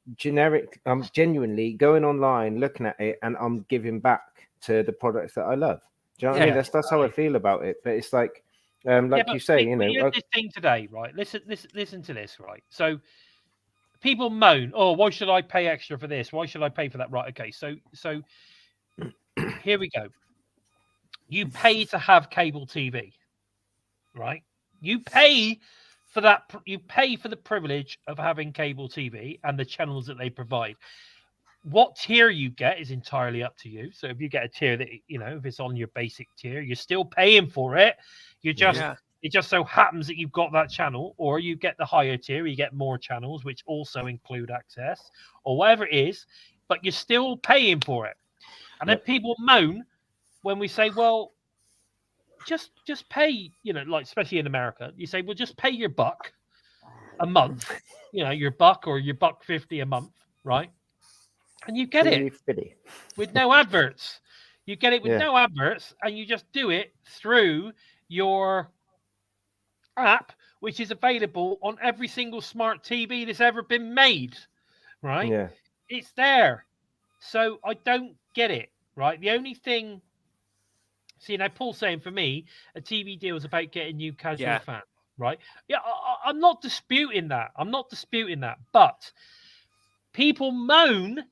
I'm genuinely going online, looking at it, and I'm giving back to the products that I love. Do you know what I mean? That's how I feel about it. But it's like you say, this thing today, right? Listen to this, right? So people moan, oh, why should I pay extra for this? Why should I pay for that? Right? Okay, so here we go. You pay to have cable TV, right? You pay for that. You pay for the privilege of having cable TV and the channels that they provide. What tier you get is entirely up to you. So if you get a tier that, if it's on your basic tier, you're still paying for it. It just so happens that you've got that channel, or you get the higher tier, you get more channels, which also include access or whatever it is, but you're still paying for it. And then people moan when we say, well, just pay, like especially in America, you say, well, just pay your $1 a month, your $1 or your $1.50 a month, right? And you get it with no adverts. You get it with no adverts, and you just do it through your app, which is available on every single smart TV that's ever been made, right? Yeah. It's there. So I don't get it, right? The only thing... See, now Paul's saying for me, a TV deal is about getting new casual fans, right? Yeah, I'm not disputing that. But people moan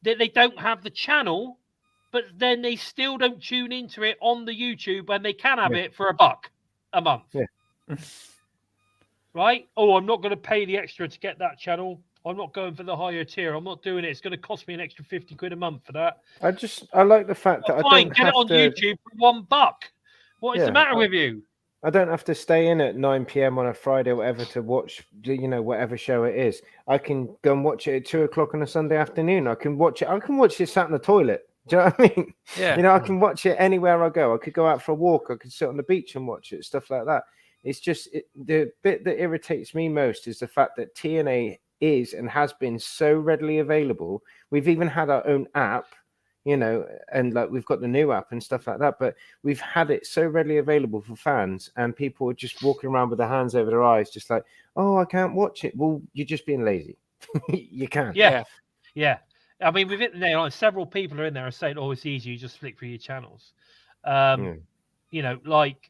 that they don't have the channel, but then they still don't tune into it on the YouTube when they can have it for $1 a month. Yeah. Right? Oh, I'm not going to pay the extra to get that channel. I'm not going for the higher tier. I'm not doing it. It's going to cost me an extra 50 quid a month for that. I like the fact that I don't get have it on YouTube for $1. What is the matter with you? I don't have to stay in at 9 p.m. on a Friday or whatever to watch, whatever show it is. I can go and watch it at 2 o'clock on a Sunday afternoon. I can watch it sat in the toilet. Do you know what I mean? Yeah. I can watch it anywhere I go. I could go out for a walk. I could sit on the beach and watch it, stuff like that. It's just the bit that irritates me most is the fact that TNA is and has been so readily available. We've even had our own app, and like we've got the new app and stuff like that, but we've had it so readily available for fans, and people are just walking around with their hands over their eyes, just like, oh, I can't watch it. Well, you're just being lazy. You can't. Yeah. I mean, we've hit the nail on. Several people are in there saying, oh, it's easy, you just flick through your channels. Like,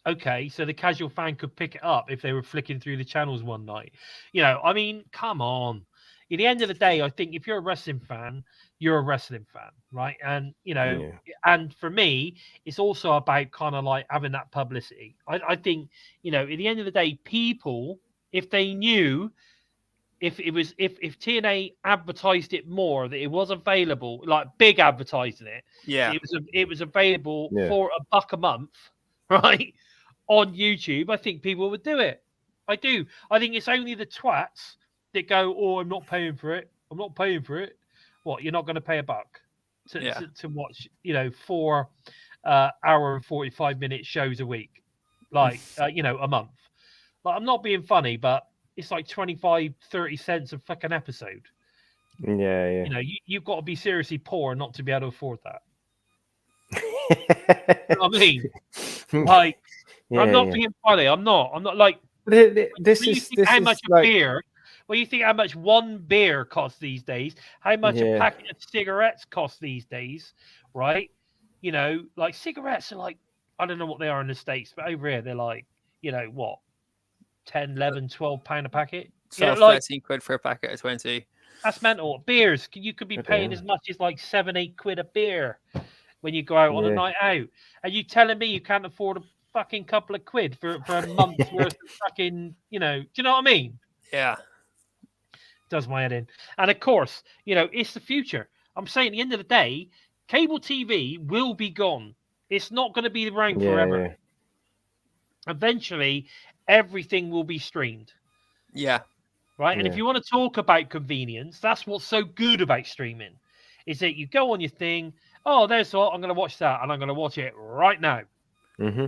okay, so the casual fan could pick it up if they were flicking through the channels one night. I mean, come on. At the end of the day, I think if you're a wrestling fan, you're a wrestling fan, right? And, and for me, it's also about kind of like having that publicity. I think, at the end of the day, people, if they knew, if TNA advertised it more, that it was available, like big advertising it, it was available for $1 a month, right? On YouTube, I think people would do it. I do. I think it's only the twats that go, "Oh, I'm not paying for it. I'm not paying for it." What? You're not going to pay $1 to watch, 4 hour and 45-minute shows a week, like a month. Like, I'm not being funny, but it's like 25-30 cents a fucking episode. Yeah. You've got to be seriously poor not to be able to afford that. You know what I mean? Like, I'm not being funny. I'm not like. This is how much like, beer? Well, you think how much one beer costs these days? How much a packet of cigarettes costs these days? Right? Like cigarettes are like, I don't know what they are in the States, but over here they're like, what, 10, 11, 12 pound a packet. 12, 13 quid for a packet of 20. That's mental. Beers, you could be paying as much as like 7-8 quid a beer when you go out on a night out. Are you telling me you can't afford a fucking couple of quid for a month's worth of fucking, do you know what I mean? Yeah. Does my head in. And of course, it's the future. I'm saying at the end of the day, cable TV will be gone. It's not going to be around forever. Yeah. Eventually, everything will be streamed. Yeah. Right? And if you want to talk about convenience, that's what's so good about streaming, is that you go on your thing, oh, there's what, I'm going to watch that, and I'm going to watch it right now. Mm-hmm.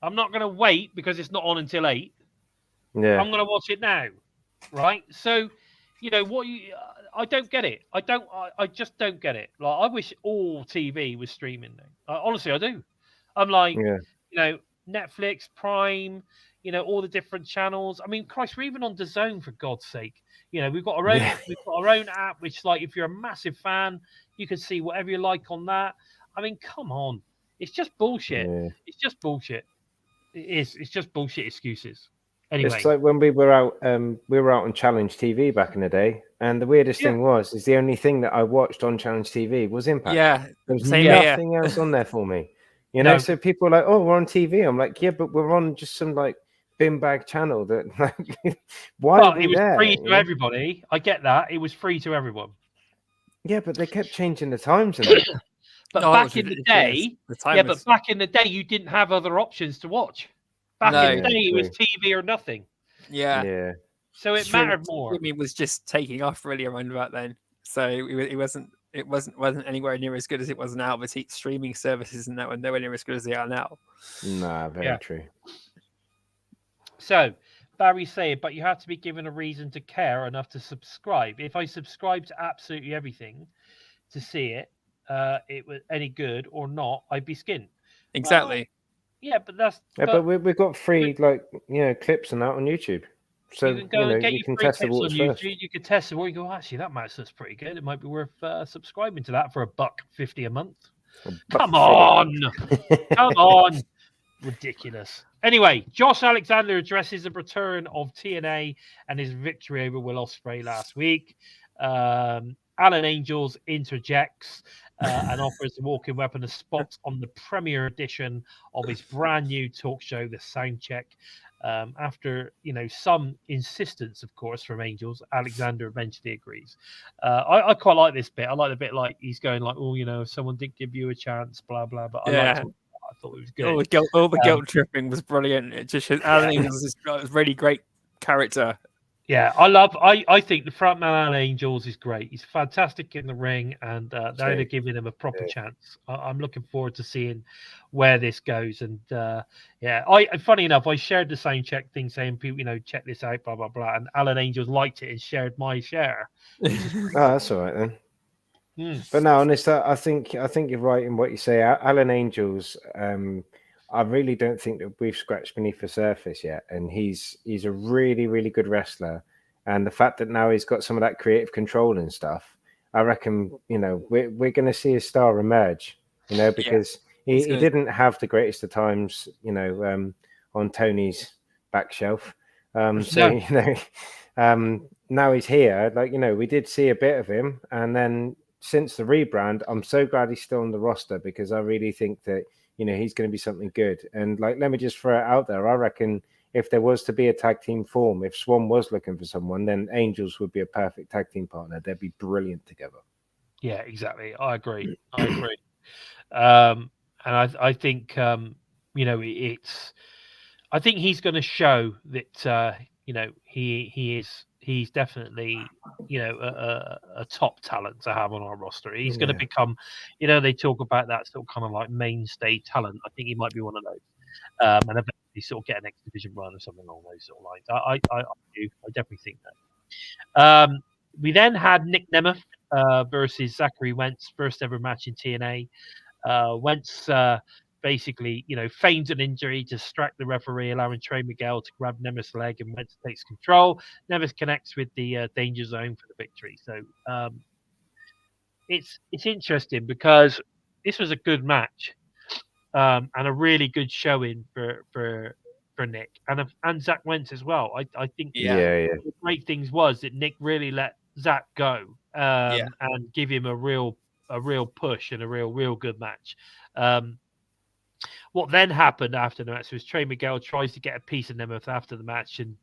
I'm not going to wait because it's not on until 8. Yeah. I'm going to watch it now. Right? So, I don't get it. I just don't get it. Like, I wish all TV was streaming now. Honestly, I do. I'm like, Netflix, Prime, all the different channels. I mean, Christ, we're even on DAZN, for God's sake. We've got our own app, which, like, if you're a massive fan, you can see whatever you like on that. I mean, come on. It's just bullshit. Yeah. It's just bullshit. It is. It's just bullshit excuses. Anyway. It's like when we were out on Challenge TV back in the day, and the weirdest thing is the only thing that I watched on Challenge TV was Impact. Yeah. There was nothing else on there for me. So people are like, oh, we're on TV. I'm like, yeah, but we're on just some like bin bag channel that like, why are we there? It was free to everybody. I get that. It was free to everyone. Yeah, but they kept changing the times and that. But back in the day, back in the day, you didn't have other options to watch. Back in the day, it was TV or nothing. Yeah. So it mattered more. Streaming was just taking off really around about then. So it wasn't anywhere near as good as it was now. But streaming services and that were nowhere near as good as they are now. Nah, very true. So Barry's saying, but you have to be given a reason to care enough to subscribe. If I subscribe to absolutely everything to see it, it was any good or not, I'd be skinned. Exactly. But that's. But we've got free clips and that on YouTube. So you can go and get your test free the clips on waters YouTube. first. You can test the water. You go, actually, that match looks pretty good. It might be worth subscribing to that for $1.50 a month. Come on, come on, ridiculous. Anyway, Josh Alexander addresses the return of TNA and his victory over Will Ospreay last week. Alan Angels interjects and offers the walking weapon a spot on the premiere edition of his brand new talk show, The Soundcheck. After some insistence, of course, from Angels, Alexander eventually agrees. I quite like this bit. I like the bit like he's going like, "Oh, if someone didn't give you a chance, blah blah." But I thought it was good. All the guilt tripping was brilliant. It just Alan Angels is a really great character. Yeah, I think the frontman Alan Angels is great. He's fantastic in the ring, and they're giving him a proper chance. I'm looking forward to seeing where this goes. And funny enough, I shared the same check thing saying, people, check this out, blah blah blah. And Alan Angels liked it and shared my share. Oh, that's all right then. But no, honest, I think you're right in what you say. Alan Angels, I really don't think that we've scratched beneath the surface yet, and he's a really, really good wrestler. And the fact that now he's got some of that creative control and stuff, I reckon we're going to see a star emerge. Because he didn't have the greatest of times, on Tony's back shelf. Now he's here. We did see a bit of him, and then since the rebrand, I'm so glad he's still on the roster because I really think that. He's going to be something good. And let me just throw it out there. I reckon if there was to be a tag team form, if Swan was looking for someone, then Angels would be a perfect tag team partner. They'd be brilliant together. Yeah, exactly. I agree. And I think, I think he's going to show that, he he's definitely, a top talent to have on our roster. He's going to become, they talk about that sort of kind of like mainstay talent. I think he might be one of those. And eventually sort of get an X Division run or something along those sort of lines. I do. I definitely think that. We then had Nick Nemeth versus Zachary Wentz, first ever match in TNA. Wentz basically, feigns an injury to distract the referee, allowing Trey Miguel to grab Nemeth's leg, and Wentz takes control. Nemeth connects with the danger zone for the victory. So it's interesting because this was a good match and a really good showing for Nick and Zach Wentz as well. I think the great things was that Nick really let Zach go and give him a real push and a real good match. What then happened after the match was Trey Miguel tries to get a piece of Nemeth after the match and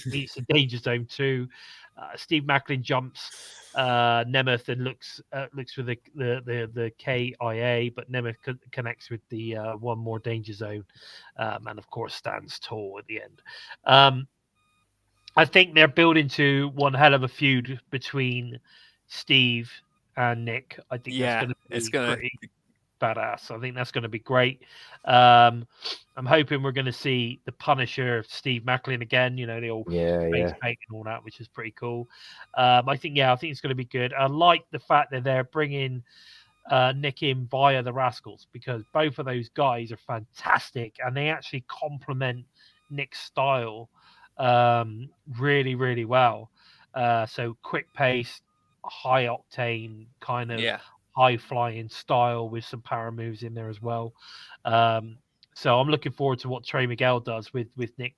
meets the danger zone too. Steve Macklin jumps Nemeth and looks for the KIA, but Nemeth connects with the one more danger zone, and of course stands tall at the end. I think they're building to one hell of a feud between Steve and Nick. I think that's going to be pretty badass. I think that's going to be great. I'm hoping we're going to see the Punisher, Steve Macklin again. The old face paint and all that, which is pretty cool. I think it's going to be good. I like the fact that they're bringing Nick in via the Rascals, because both of those guys are fantastic and they actually complement Nick's style really, really well. So quick pace, high octane kind of high flying style with some power moves in there as well. So I'm looking forward to what Trey Miguel does with Nick,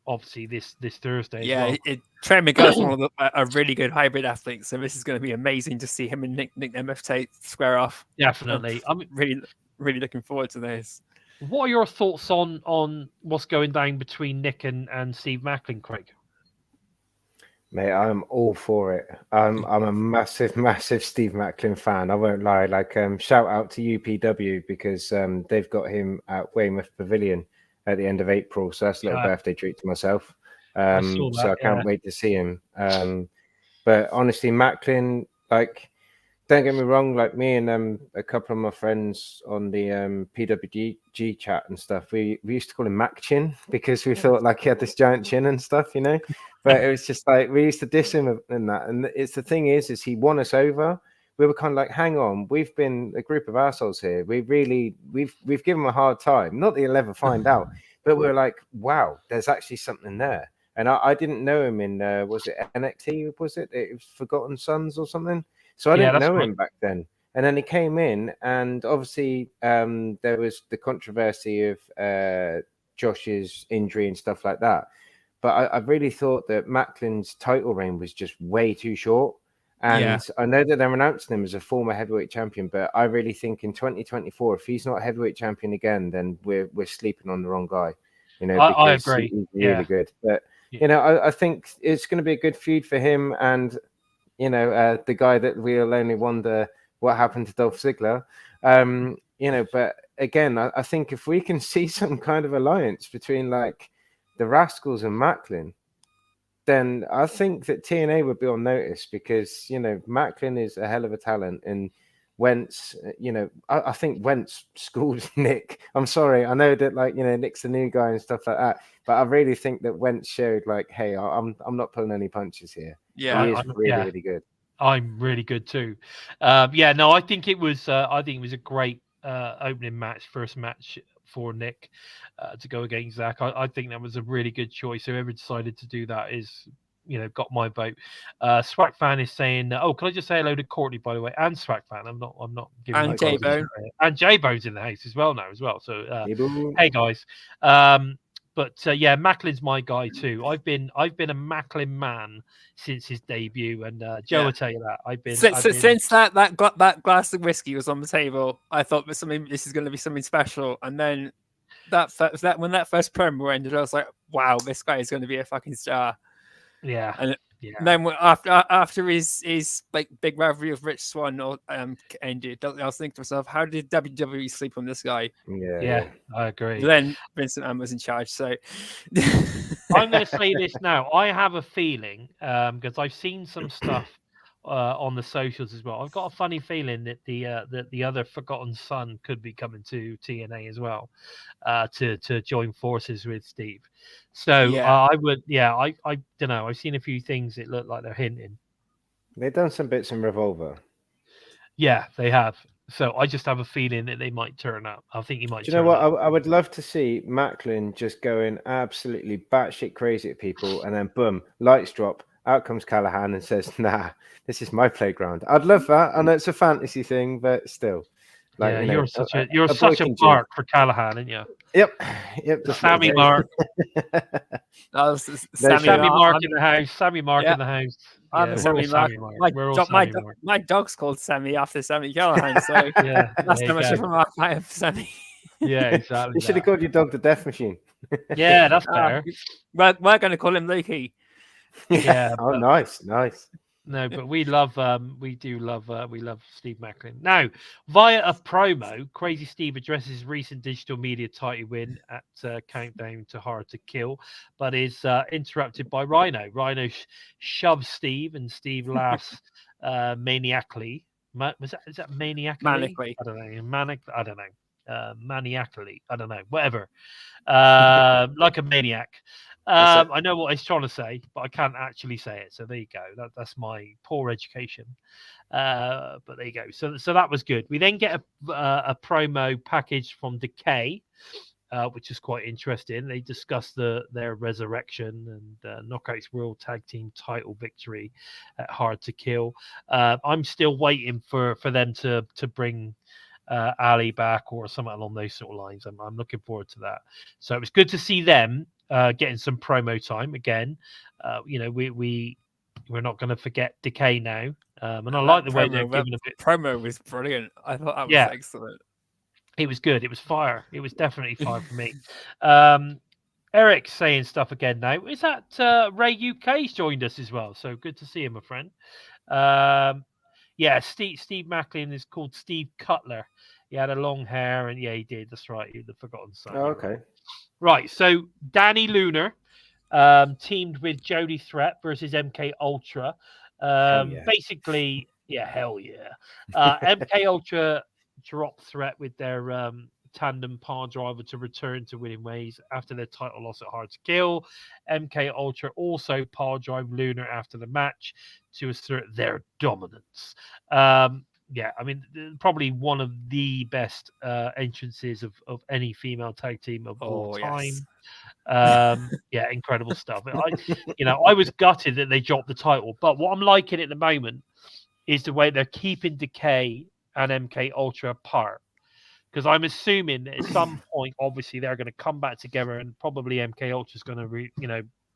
obviously this Thursday. Yeah, Trey Miguel's one of a really good hybrid athlete, so this is going to be amazing to see him and Nick Nemeth square off. Definitely, I'm really looking forward to this. What are your thoughts on what's going down between Nick and Steve Macklin, Craig? Mate, I'm all for it. I'm a massive Steve Macklin fan. I won't lie. Shout out to UPW because they've got him at Weymouth Pavilion at the end of April. So that's a little birthday treat to myself. I can't wait to see him. But honestly, Macklin, don't get me wrong, me and a couple of my friends on the PWG chat and stuff, we used to call him Mac Chin because we thought he had this giant chin and stuff, But it was just we used to diss him in that. And it's the thing is he won us over. We were kind of hang on, we've been a group of assholes here. We've given him a hard time. Not that he'll ever find out, but we're like, wow, there's actually something there. And I didn't know him in was it NXT? Was it? It was Forgotten Sons or something? So I didn't know him back then. And then he came in, and obviously there was the controversy of Josh's injury and stuff like that. But I really thought that Macklin's title reign was just way too short. And I know that they're announcing him as a former heavyweight champion, but I really think in 2024, if he's not heavyweight champion again, then we're sleeping on the wrong guy. I agree. He's really good. But I think it's going to be a good feud for him and the guy that we'll only wonder what happened to Dolph Ziggler. But again, I think if we can see some kind of alliance between the Rascals and Macklin, then I think that TNA would be on notice because, Macklin is a hell of a talent and Wentz, I think Wentz schooled Nick. I'm sorry. I know that Nick's the new guy and stuff like that, but I really think that Wentz showed hey, I'm not pulling any punches here. Yeah, he is really good. I'm really good too. I think it was a great opening match, first match for Nick to go against Zach. I think that was a really good choice. Whoever decided to do that is, got my vote. Swag Fan is saying, can I just say hello to Courtney, by the way, and Swag Fan. I'm not giving and J-Bone. And J-Bone's in the house as well. So hey guys. Macklin's my guy too. I've been a Macklin man since his debut, and Joe will tell you that since that glass of whiskey was on the table, I thought this is going to be something special. And then when that first promo ended, I was like, wow, this guy is going to be a fucking star. Yeah, and then after his like big rivalry of Rich Swann ended, I was thinking to myself, how did WWE sleep on this guy? Yeah, I agree. Then Vincent McMahon was in charge, so I'm going to say this now. I have a feeling because I've seen some stuff on the socials as well. I've got a funny feeling that the other Forgotten Son could be coming to TNA as well to join forces with Steve. So I would, I don't know. I've seen a few things that look like they're hinting. They've done some bits in Revolver. Yeah, they have. So I just have a feeling that they might turn up. I think he might. Do you know what? I would love to see Macklin just going absolutely batshit crazy at people, and then boom, lights drop. Out comes Callahan and says, "Nah, this is my playground." I'd love that. I know it's a fantasy thing, but still, like, yeah, you know, you're such a mark for Callahan, aren't you? Yep. Sammy Mark. Sammy Mark in the house. Sammy Mark in the house. I'm Sammy Mark. My dog's called Sammy after Sammy Callahan, so that's how much of a mark I have for Sammy. Yeah, exactly. You should have called your dog the Death Machine. Yeah, that's fair. We're going to call him Loki. Yeah. Oh, nice. No, but we love Steve Macklin. Now, via a promo, Crazy Steve addresses his recent digital media title win at Countdown to Hard to Kill, but is interrupted by Rhino. Rhino shoves Steve, and Steve laughs maniacally. Is that maniacally? Manically. I don't know. I don't know. Maniacally. I don't know. Whatever. Like a maniac. I know what he's trying to say, but I can't actually say it. So there you go. That's my poor education. But there you go. So that was good. We then get a promo package from Decay, which is quite interesting. They discuss their resurrection and Knockouts World Tag Team title victory at Hard to Kill. I'm still waiting for them to bring Ali back or something along those sort of lines. I'm looking forward to that. So it was good to see them getting some promo time again. We're not going to forget Decay now, and I like the way they're giving a bit. Promo was brilliant. I thought that was excellent. It was good. It was fire. It was definitely fire for me. Eric saying stuff again now. Is that Ray UK's joined us as well? So good to see him, my friend. Steve Macklin is called Steve Cutler. He had a long hair, and he did. That's right. He the Forgotten Son. Oh, okay. Right. So Danny Lunar teamed with Jody Threat versus MK Ultra. Basically, hell yeah. MK Ultra dropped Threat with their tandem power driver to return to winning ways after their title loss at Hard to Kill. MK Ultra also power drive Lunar after the match to assert their dominance. Probably one of the best entrances of any female tag team of all time. Yes. Incredible stuff. I was gutted that they dropped the title, but what I'm liking at the moment is the way they're keeping Decay and MK Ultra apart. Because I'm assuming that at some point, obviously, they're going to come back together, and probably MK Ultra is going to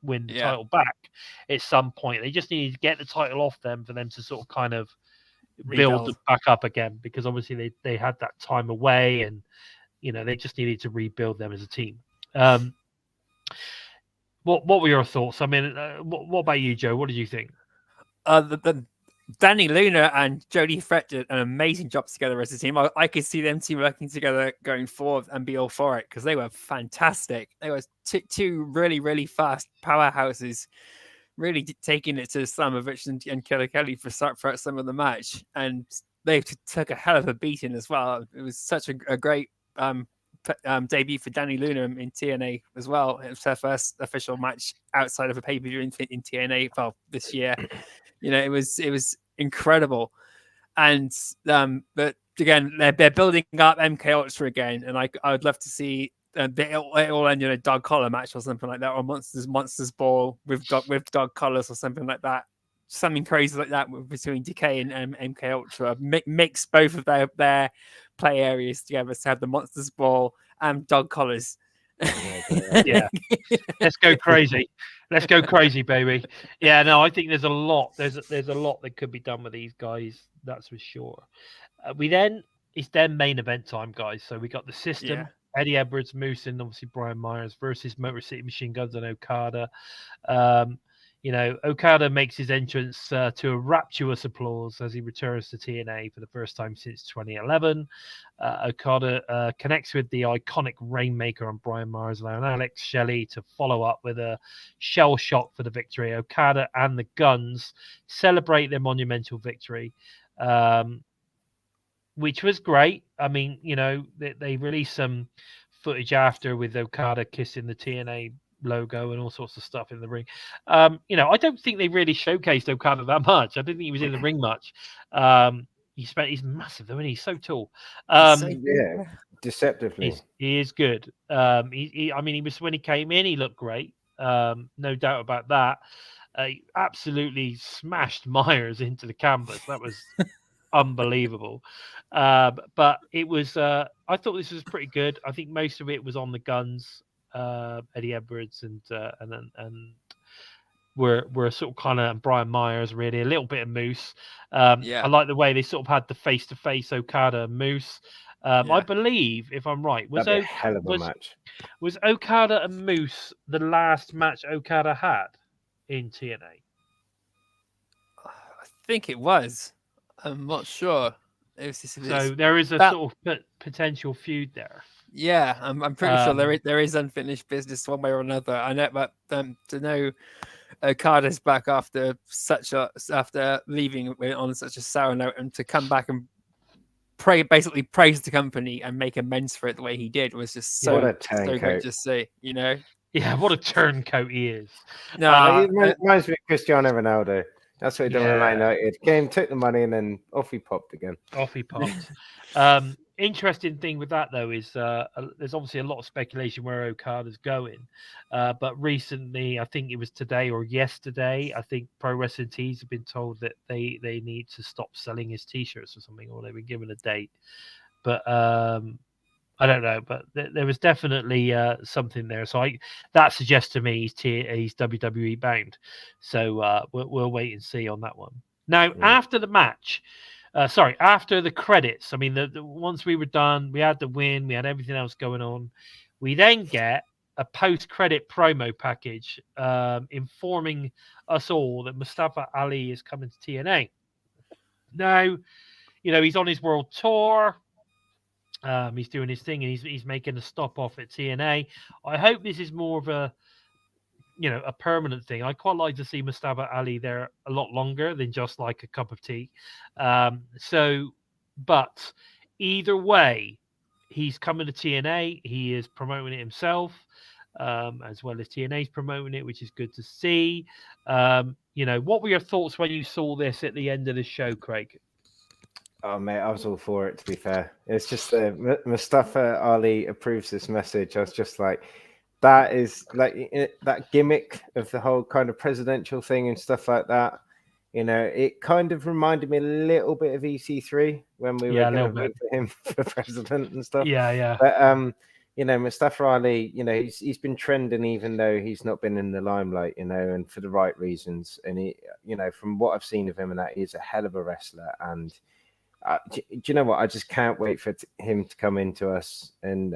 win the title back at some point. They just need to get the title off them for them to sort of kind of build them back up again. Because obviously they had that time away, and they just needed to rebuild them as a team. What were your thoughts? I mean, what about you, Joe? What did you think? Danny Lunar and Jody Threat did an amazing job together as a team. I could see them two working together going forward and be all for it because they were fantastic. They were two really, really fast powerhouses, really taking it to Slamovich and Killer Kelly for some of the match. And they took a hell of a beating as well. It was such a great debut for Danny Lunar in TNA as well. It was her first official match outside of a pay-per-view in TNA this year. It was incredible, and but again, they're building up MK Ultra again, and I would love to see it all end in a dog collar match or something like that, or Monsters Ball with dog collars or something like that, something crazy like that between Decay and MK Ultra. Mix both of their play areas together to have the Monsters Ball and dog collars. Yeah. Let's go crazy. Let's go crazy, baby. Yeah, no, I think there's a lot. There's a lot that could be done with these guys. That's for sure. It's then main event time, guys. So we got the System, Eddie Edwards, Moose, and obviously Brian Myers versus Motor City Machine Guns and Okada. Okada makes his entrance to a rapturous applause as he returns to TNA for the first time since 2011. Okada connects with the iconic Rainmaker on Brian Myers and Alex Shelley to follow up with a shell shock for the victory. Okada and the Guns celebrate their monumental victory, which was great. I mean, they released some footage after with Okada kissing the TNA logo and all sorts of stuff in the ring. I don't think they really showcased Okada that much. I didn't think he was in the ring much. He's massive though, and he's so tall. Yeah, deceptively. He is good. He was, when he came in, he looked great. No doubt about that. He absolutely smashed Myers into the canvas. That was unbelievable. But it was. I thought this was pretty good. I think most of it was on the Guns. Eddie Edwards and we're sort of kind of Brian Myers, really a little bit of Moose. I like the way they sort of had the face-to-face Okada and Moose. I believe, if I'm right, was a hell of a match. Was Okada and Moose the last match Okada had in TNA? I think it was. I'm not sure. So there is a sort of potential feud there. Yeah, I'm pretty sure there is unfinished business one way or another. I know, but to know Okada's back after leaving on such a sour note, and to come back and basically praise the company and make amends for it the way he did was just so great to see. Yeah, what a turncoat he is. No, it reminds me of Cristiano Ronaldo. That's what he done with Man United. Came, took the money, and then off he popped again. Off he popped. Interesting thing with that, though, is there's obviously a lot of speculation where Okada's going. But recently, I think it was today or yesterday, I think Pro Wrestling Tees have been told that they need to stop selling his T-shirts or something, or they've been given a date. But I don't know. But there was definitely something there. So that suggests to me he's WWE bound. So we'll wait and see on that one. Now, after the match... after the credits, I mean, once we were done, we had the win, we had everything else going on. We then get a post-credit promo package informing us all that Mustafa Ali is coming to TNA. Now, he's on his world tour. He's doing his thing, and he's making a stop off at TNA. I hope this is more of a permanent thing. I quite like to see Mustafa Ali there a lot longer than just like a cup of tea. But either way, he's coming to TNA. He is promoting it himself, as well as TNA's promoting it, which is good to see. What were your thoughts when you saw this at the end of the show, Craig? Oh, mate, I was all for it, to be fair. It's just Mustafa Ali approves this message. I was just like, that is like that gimmick of the whole kind of presidential thing and stuff like that. It kind of reminded me a little bit of EC3 when we were going to vote for him for president and stuff. Yeah. But Mustafa Ali, he's been trending even though he's not been in the limelight, and for the right reasons. And he, from what I've seen of him, and that he's a hell of a wrestler. And do you know what? I just can't wait for him to come into us and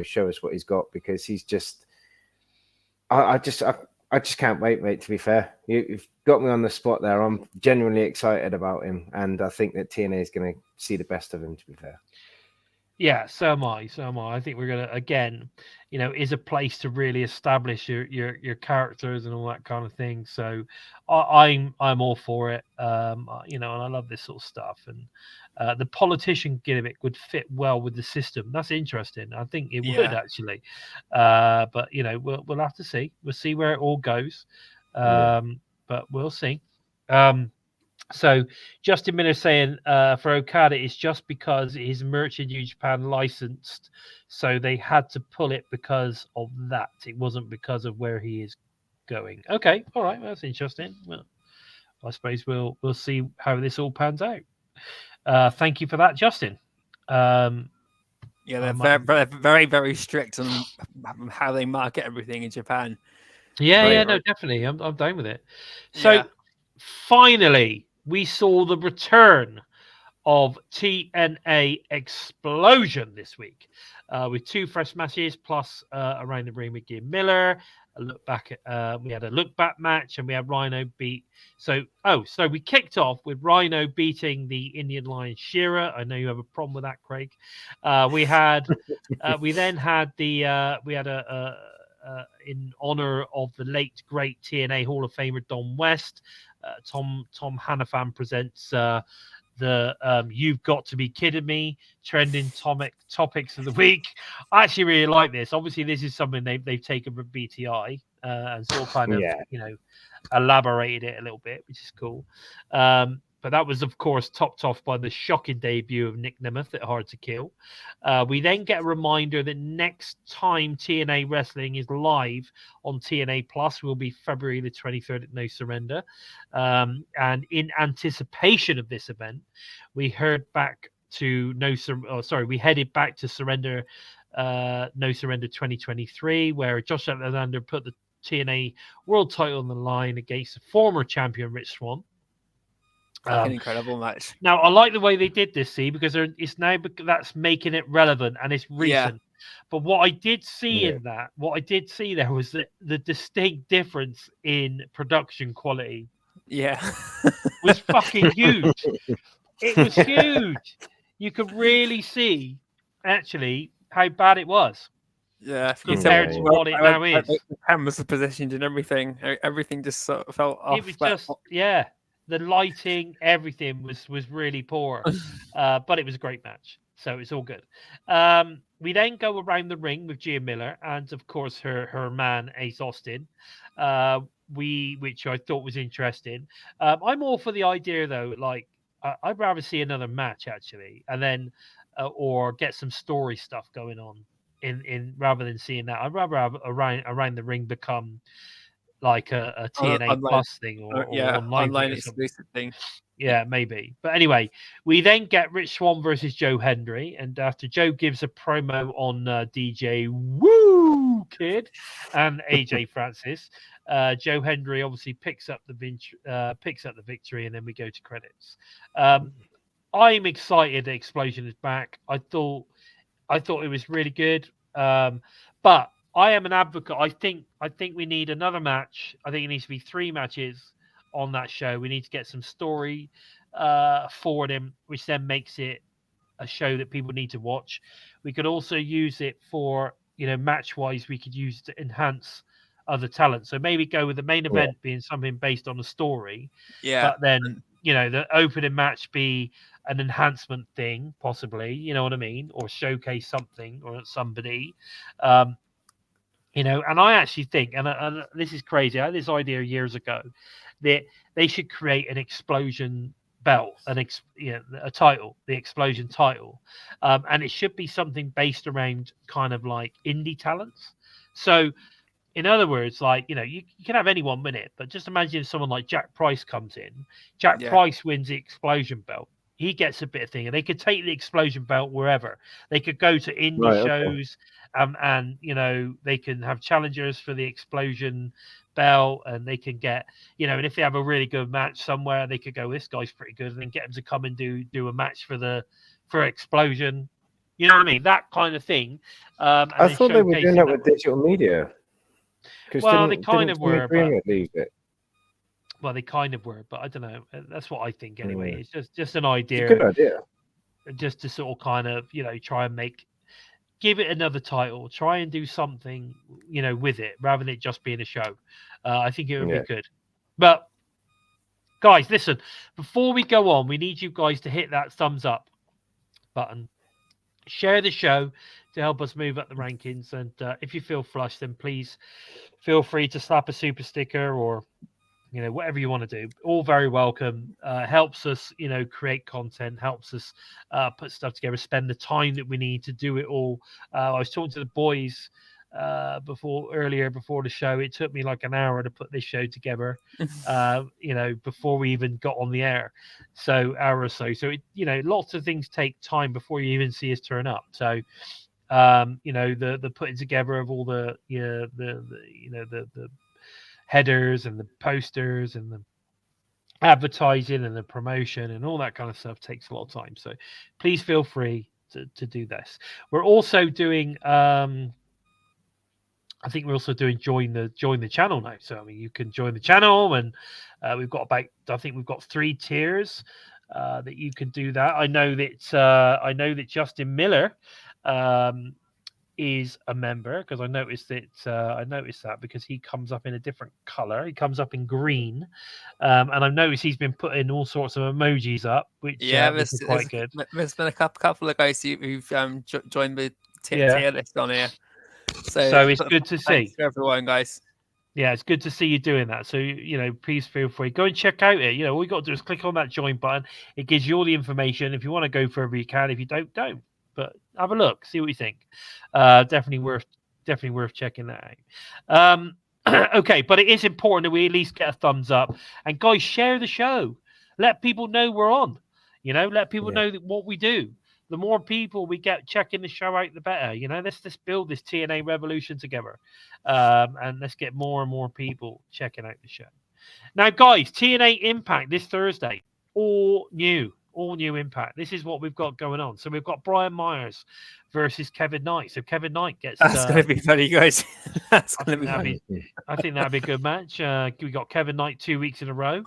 show us what he's got, because he's just. I just can't wait, mate. To be fair, you've got me on the spot there. I'm genuinely excited about him, and I think that TNA is going to see the best of him. To be fair. Yeah, so am I. I think we're gonna, again, is a place to really establish your characters and all that kind of thing. So I'm all for it. And I love this sort of stuff. And the politician gimmick would fit well with the system. That's interesting. I think it would actually. But we'll have to see. We'll see where it all goes. But we'll see. So Justin Miller saying for Okada, it's just because his merch in New Japan licensed, so they had to pull it because of that. It wasn't because of where he is going. Okay, all right, well, that's interesting. Well, I suppose we'll see how this all pans out. Thank you for that, Justin. They're very, very, very strict on how they market everything in Japan. No, definitely. I'm down with it. So finally, we saw the return of TNA Xplosion this week, with 2 fresh matches plus around the ring with Jim Miller. A look back at we had a look back match, and we had Rhino beat. So we kicked off with Rhino beating the Indian Lion Shearer. I know you have a problem with that, Craig. We then had in honor of the late great TNA Hall of Famer Don West, Tom Hannafan presents the You've Got to Be Kidding Me trending topics of the week. I actually really like this. Obviously, this is something they've taken from BTI and sort of kind of elaborated it a little bit, which is cool. But that was, of course, topped off by the shocking debut of Nick Nemeth at Hard to Kill. We then get a reminder that next time TNA Wrestling is live on TNA Plus will be February the 23rd at No Surrender. And in anticipation of this event, we headed back to Surrender, No Surrender 2023, where Josh Alexander put the TNA World title on the line against the former champion Rich Swann. An incredible match. Now, I like the way they did this, because that's making it relevant and it's recent. Yeah. But what I did see there was the distinct difference in production quality. Yeah, was fucking huge. It was huge. You could really see actually how bad it was. Yeah, compared to what it now is. The cameras are positioned and everything. Everything just sort of felt off. It was just the lighting, everything was really poor, but it was a great match, so it's all good. We then go around the ring with Gia Miller and, of course, her man Ace Austin, which I thought was interesting. I'm all for the idea though. Like, I'd rather see another match actually, and then or get some story stuff going on in rather than seeing that. I'd rather have around the ring become like a TNA Plus thing or online exclusive thing. Yeah, maybe. But anyway, we then get Rich Swann versus Joe Hendry, and after Joe gives a promo on DJ Woo Kid and AJ Francis, Joe Hendry obviously picks up the victory, and then we go to credits. I'm excited that Xplosion is back. I thought it was really good, but I am an advocate. I think we need another match. I think it needs to be 3 matches on that show. We need to get some story for them, which then makes it a show that people need to watch. We could also use it for, match-wise, we could use it to enhance other talent. So maybe go with the main event being something based on a story. Yeah. But then, the opening match be an enhancement thing, possibly, you know what I mean? Or showcase something or somebody. And I actually think, and this is crazy, I had this idea years ago, that they should create an Xplosion belt, a title, the Xplosion title. And it should be something based around kind of like indie talents. So, in other words, like, you can have anyone win it, but just imagine if someone like Jack Price comes in. Jack Price wins the Xplosion belt. He gets a bit of thing, and they could take the Xplosion belt wherever. They could go to indie shows, and they can have challengers for the Xplosion belt, and they can get, and if they have a really good match somewhere, they could go, this guy's pretty good, and then get them to come and do a match for Xplosion. You know what I mean? That kind of thing. I thought they were doing that with digital media. Well, they kind of were. Well, they kind of were, but I don't know. That's what I think anyway. It's just an idea. It's a good idea. Just to sort of kind of, try and give it another title. Try and do something, with it, rather than it just being a show. I think it would be good. But, guys, listen. Before we go on, we need you guys to hit that thumbs up button. Share the show to help us move up the rankings. And if you feel flushed, then please feel free to slap a super sticker or whatever you want to do. All very welcome. Helps us, create content, helps us put stuff together, spend the time that we need to do it all. I was talking to the boys before the show. It took me like an hour to put this show together, before we even got on the air. So hour or so. So, lots of things take time before you even see us turn up. So, the putting together of all the headers and the posters and the advertising and the promotion and all that kind of stuff takes a lot of time. So please feel free to do this. We're also doing I think we're also doing join the channel now. So I mean, you can join the channel, and we've got I think we've got 3 tiers that you can do that. I know that Justin Miller is a member, because I noticed that because he comes up in a different color. He comes up in green, and I've noticed he's been putting all sorts of emojis up, which is quite good. There's been a couple of guys who've joined the tier list on here. So it's good to see everyone, guys. Yeah, it's good to see you doing that. So, please feel free. Go and check out it. All you got to do is click on that join button. It gives you all the information. If you want to go further, you can. If you don't. But have a look. See what you think. Definitely worth checking that out. Okay, but it is important that we at least get a thumbs up. And guys, share the show. Let people know we're on. Let people know what we do. The more people we get checking the show out, the better. Let's just build this TNA revolution together. And let's get more and more people checking out the show. Now, guys, TNA Impact this Thursday. All new Impact. This is what we've got going on. So we've got Brian Myers versus Kevin Knight. So Kevin Knight gets... That's going to be funny, guys. That's going to be funny. I think that'd be a good match. We got Kevin Knight 2 weeks in a row.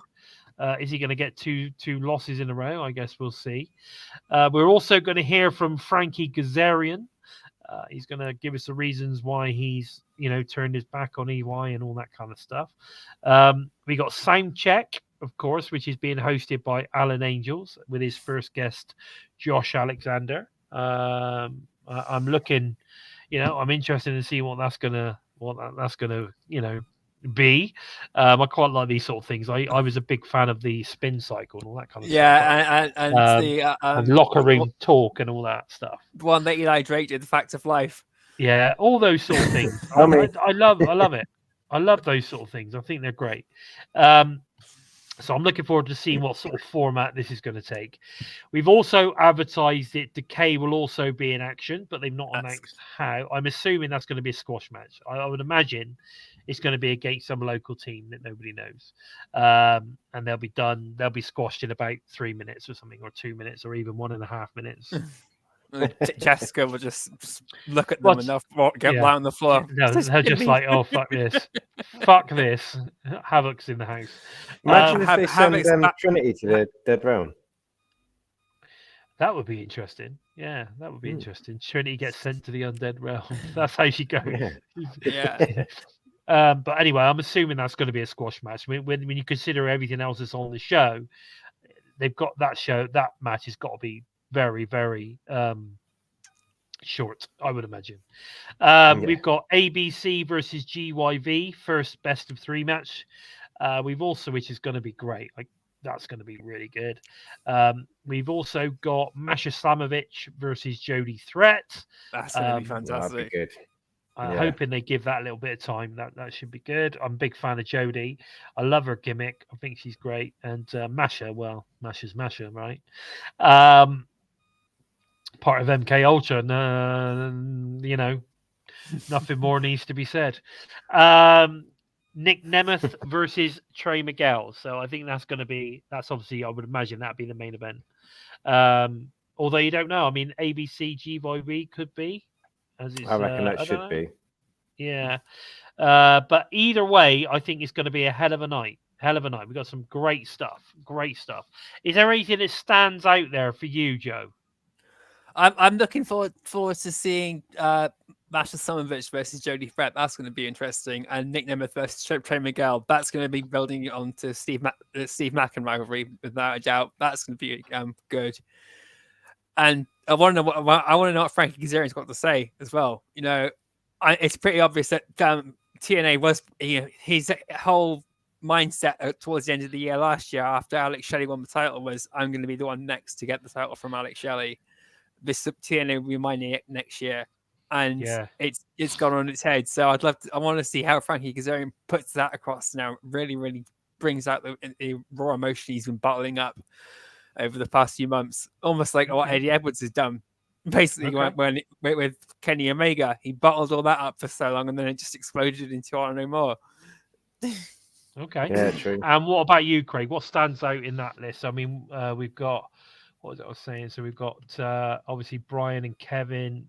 Is he going to get two losses in a row? I guess we'll see. We're also going to hear from Frankie Kazarian. He's going to give us the reasons why he's, turned his back on EY and all that kind of stuff. We got Soundcheck, of course, which is being hosted by Alan Angels with his first guest, Josh Alexander. I'm looking, I'm interested to see what that's gonna be. I quite like these sort of things. I was a big fan of the spin cycle and all that kind of stuff. And locker room talk and all that stuff. The one that Eli Drake did, the Fact of Life. Yeah, all those sort of things. I love it. I love those sort of things. I think they're great. So I'm looking forward to seeing what sort of format this is going to take. We've also advertised it. Decay will also be in action, but they've not announced how. I'm assuming that's going to be a squash match. I would imagine it's going to be against some local team that nobody knows. And they'll be done. They'll be squashed in about 3 minutes or something, or 2 minutes, or even 1.5 minutes. Jessica will just look at them and they'll get down on the floor. No, they're just like, oh, fuck this. Fuck this. Havoc's in the house. Imagine if they send Trinity to the Dead Realm. That would be interesting. Yeah, that would be interesting. Trinity gets sent to the Undead Realm. That's how she goes. Yeah. But anyway, I'm assuming that's going to be a squash match. When you consider everything else that's on the show, they've got that show. That match has got to be very, very short, I would imagine. We've got ABC versus GYV, first best of 3 match. We've also, which is going to be great. That's going to be really good. We've also got Masha Slamovich versus Jody Threat. That's going to be fantastic. That'd be good. I'm hoping they give that a little bit of time. That should be good. I'm a big fan of Jody. I love her gimmick. I think she's great. And Masha, well, Masha's Masha, right? Part of MK Ultra, nothing more needs to be said. Nick Nemeth versus Trey Miguel. So I think that's obviously, I would imagine that'd be the main event. Although you don't know. I mean, ABC GYV could be. I reckon that should be. Yeah. But either way, I think it's going to be a hell of a night. We've got some great stuff. Is there anything that stands out there for you, Joe? I'm looking forward to seeing Masha Slamovich versus Jody Threat. That's going to be interesting. And Nick Nemeth versus Trey Miguel. That's going to be building it on to Steve Mackin rivalry, without a doubt. That's going to be good. And I want to know what Frankie Kazarian's got to say as well. It's pretty obvious that TNA was his whole mindset towards the end of the year last year, after Alex Shelley won the title, was I'm going to be the one next to get the title from Alex Shelley. This TNA will be mine next year, and it's gone on its head. So I want to see how Frankie Kazarian puts that across now. Really, really brings out the raw emotion he's been bottling up over the past few months, almost like what Eddie Edwards has done. Basically, when with Kenny Omega, he bottled all that up for so long, and then it just exploded into I don't know more. Okay. Yeah, true. And what about you, Craig? What stands out in that list? I mean, we've got, what was it I was saying? So we've got obviously Brian and Kevin,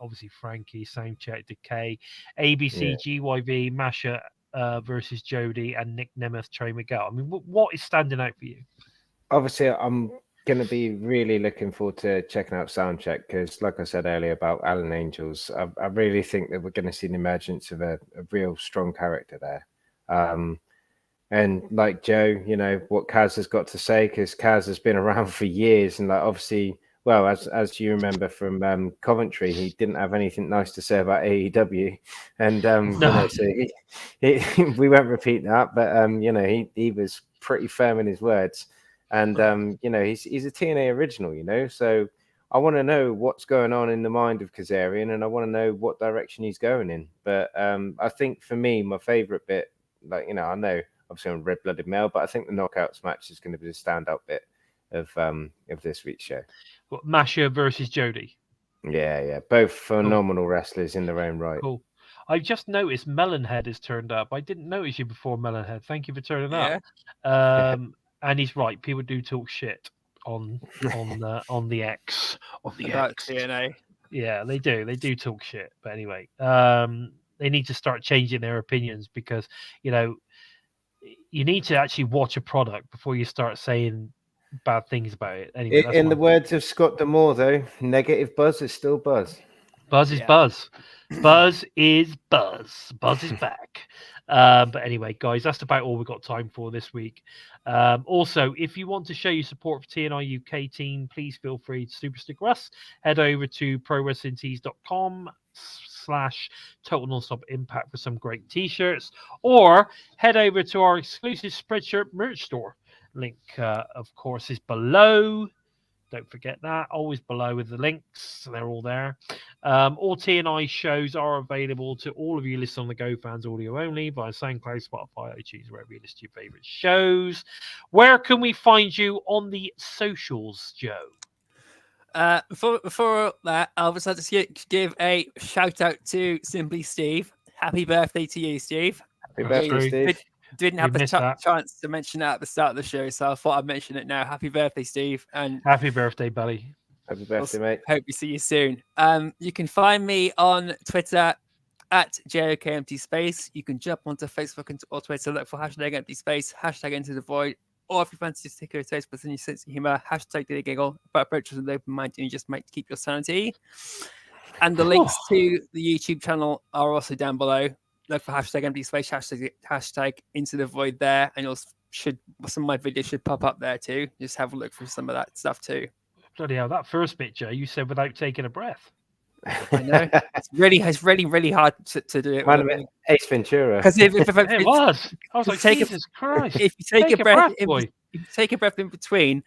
obviously Frankie, Soundcheck, Decay, ABC, GYV, Masha versus Jody, and Nick Nemeth, Trey Miguel. I mean, what is standing out for you? Obviously, I'm going to be really looking forward to checking out Soundcheck because, like I said earlier about Alan Angels, I really think that we're going to see an emergence of a real strong character there. And like Joe, you know, what Kaz has got to say, because Kaz has been around for years. And like, obviously, well, as you remember from Coventry, he didn't have anything nice to say about AEW. And, you know, so we won't repeat that. But, you know, he was pretty firm in his words. And, you know, he's a TNA original, you know. So I want to know what's going on in the mind of Kazarian, and I want to know what direction he's going in. But I think for me, my favorite bit, like, you know, I know, obviously I'm a red-blooded male, but I think the knockouts match is going to be the standout bit of this week's show. What, Masha versus Jody? Yeah. Both phenomenal wrestlers in their own right. Cool. I've just noticed Melonhead has turned up. I didn't notice you before, Melonhead. Thank you for turning up. And he's right. People do talk shit on the X. On the about X. TNA. Yeah, they do. They do talk shit. But anyway, they need to start changing their opinions because, you know, you need to actually watch a product before you start saying bad things about it. Anyway, In the words of Scott D'Amore, though, negative buzz is still buzz. Buzz is buzz. Buzz is buzz. Buzz is back. But anyway, guys, that's about all we've got time for this week. Also, if you want to show your support for TNI UK team, please feel free to super sticker us. Head over to prowrestlingtees.com/Total Nonstop Impact for some great t-shirts, or head over to our exclusive Spreadshirt merch store. Link, of course, is below. Don't forget that. Always below with the links. They're all there. All TNI shows are available to all of you listening on the Go Fans audio only via SoundCloud, Spotify, iTunes, wherever you listen to your favorite shows. Where can we find you on the socials, Joe? Before that, I would like to give a shout out to Simply Steve. Happy birthday to you, Steve. Happy birthday, Steve. Didn't have the chance to mention that at the start of the show, so I thought I'd mention it now. Happy birthday, Steve. And happy birthday, buddy. Happy birthday, mate. Hope we see you soon. You can find me on Twitter at JOKEmptySpace. You can jump onto Facebook or Twitter, look for #EmptySpace, #Into the Void, or if you fancy to take your taste with any sense of humor, #DailyGiggle. But approach with an open mind and you just might keep your sanity. And the links to the YouTube channel are also down below. Look for #EmptySpace, #Into the Void there, and some of my videos should pop up there too. Just have a look for some of that stuff too. Bloody hell, that first bit, Joe, you said without taking a breath. I know. It's really hard to do it. Man, Ace Ventura. Because it was. I was like, Jesus Christ. If you take a breath, if you take a breath in between,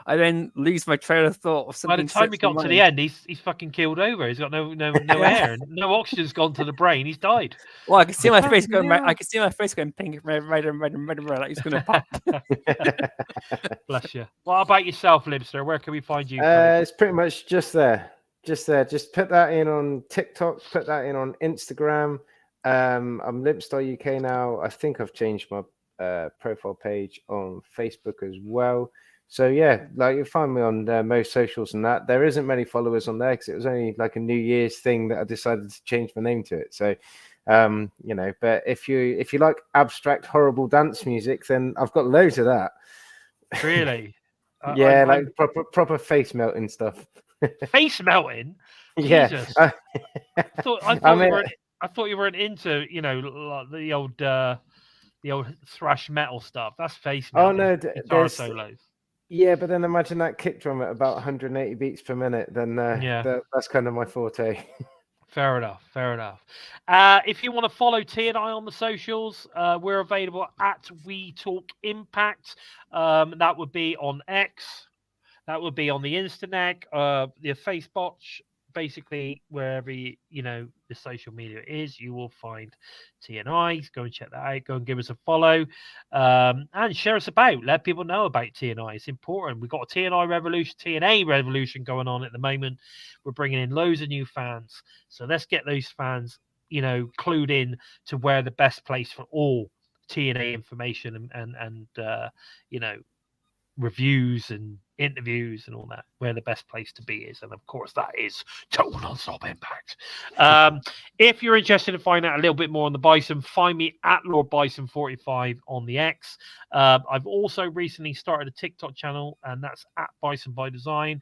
I then lose my train of thought. Or something. By the time we got to the end, he's fucking keeled over. He's got no air, no oxygen's gone to the brain. He's died. Well, I can see my face going. I can see my face going pink, red, like he's going to pop. Bless you. What about yourself, Limpster? Where can we find you? It's pretty much just there. Just put that in on TikTok. Put that in on Instagram. I'm LimpstarUK now. I think I've changed my profile page on Facebook as well. So yeah, like you'll find me on most socials and that. There isn't many followers on there because it was only like a New Year's thing that I decided to change my name to it. So, you know, but if you like abstract, horrible dance music, then I've got loads of that. Really? Yeah, like proper face melting stuff. Face melting? Yeah. Jesus. I thought you weren't into, you know, like the old thrash metal stuff. That's face melting. Oh no, guitar solos. Yeah, but then imagine that kick drum at about 180 beats per minute. Then that's kind of my forte. Fair enough. If you want to follow TNI on the socials, we're available at We Talk Impact. That would be on X. That would be on the Instanet, the Facebook. Basically, wherever the social media is, you will find TNI. Go and check that out. Go and give us a follow, and share us about. Let people know about TNI. It's important. We've got a TNI revolution, TNA revolution going on at the moment. We're bringing in loads of new fans, so let's get those fans, clued in to where the best place for all TNA information and reviews and interviews and all that, where the best place to be is. And of course, that is Total Nonstop Impact. If you're interested in finding out a little bit more on the Bison, find me at Lord Bison 45 on the X. I've also recently started a TikTok channel, and that's at Bison by Design.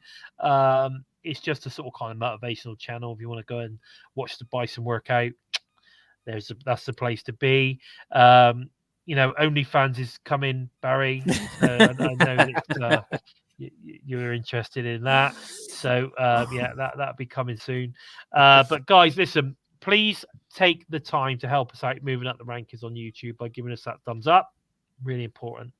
It's just a sort of kind of motivational channel. If you want to go and watch the Bison workout, that's the place to be. OnlyFans is coming, Barry. I know that you're interested in that. So that'll be coming soon. But guys, listen, please take the time to help us out moving up the rankings on YouTube by giving us that thumbs up. Really important.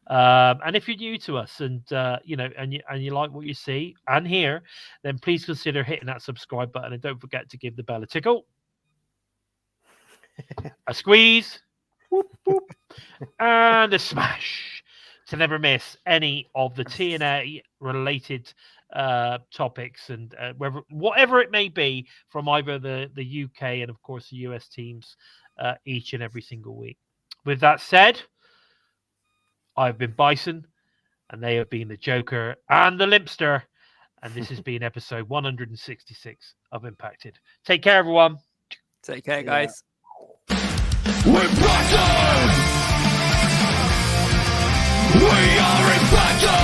And if you're new to us and you like what you see and hear, then please consider hitting that subscribe button, and don't forget to give the bell a tickle, a squeeze, whoop, whoop, and a smash to never miss any of the TNA related topics and whatever it may be from either the UK and of course the US teams each and every single week. With that said, I've been Bison, and they have been the Joker and the Limpster, and this has been episode 166 of Impacted. Take care, everyone. Take care, guys. We're Bison! We are Impacted!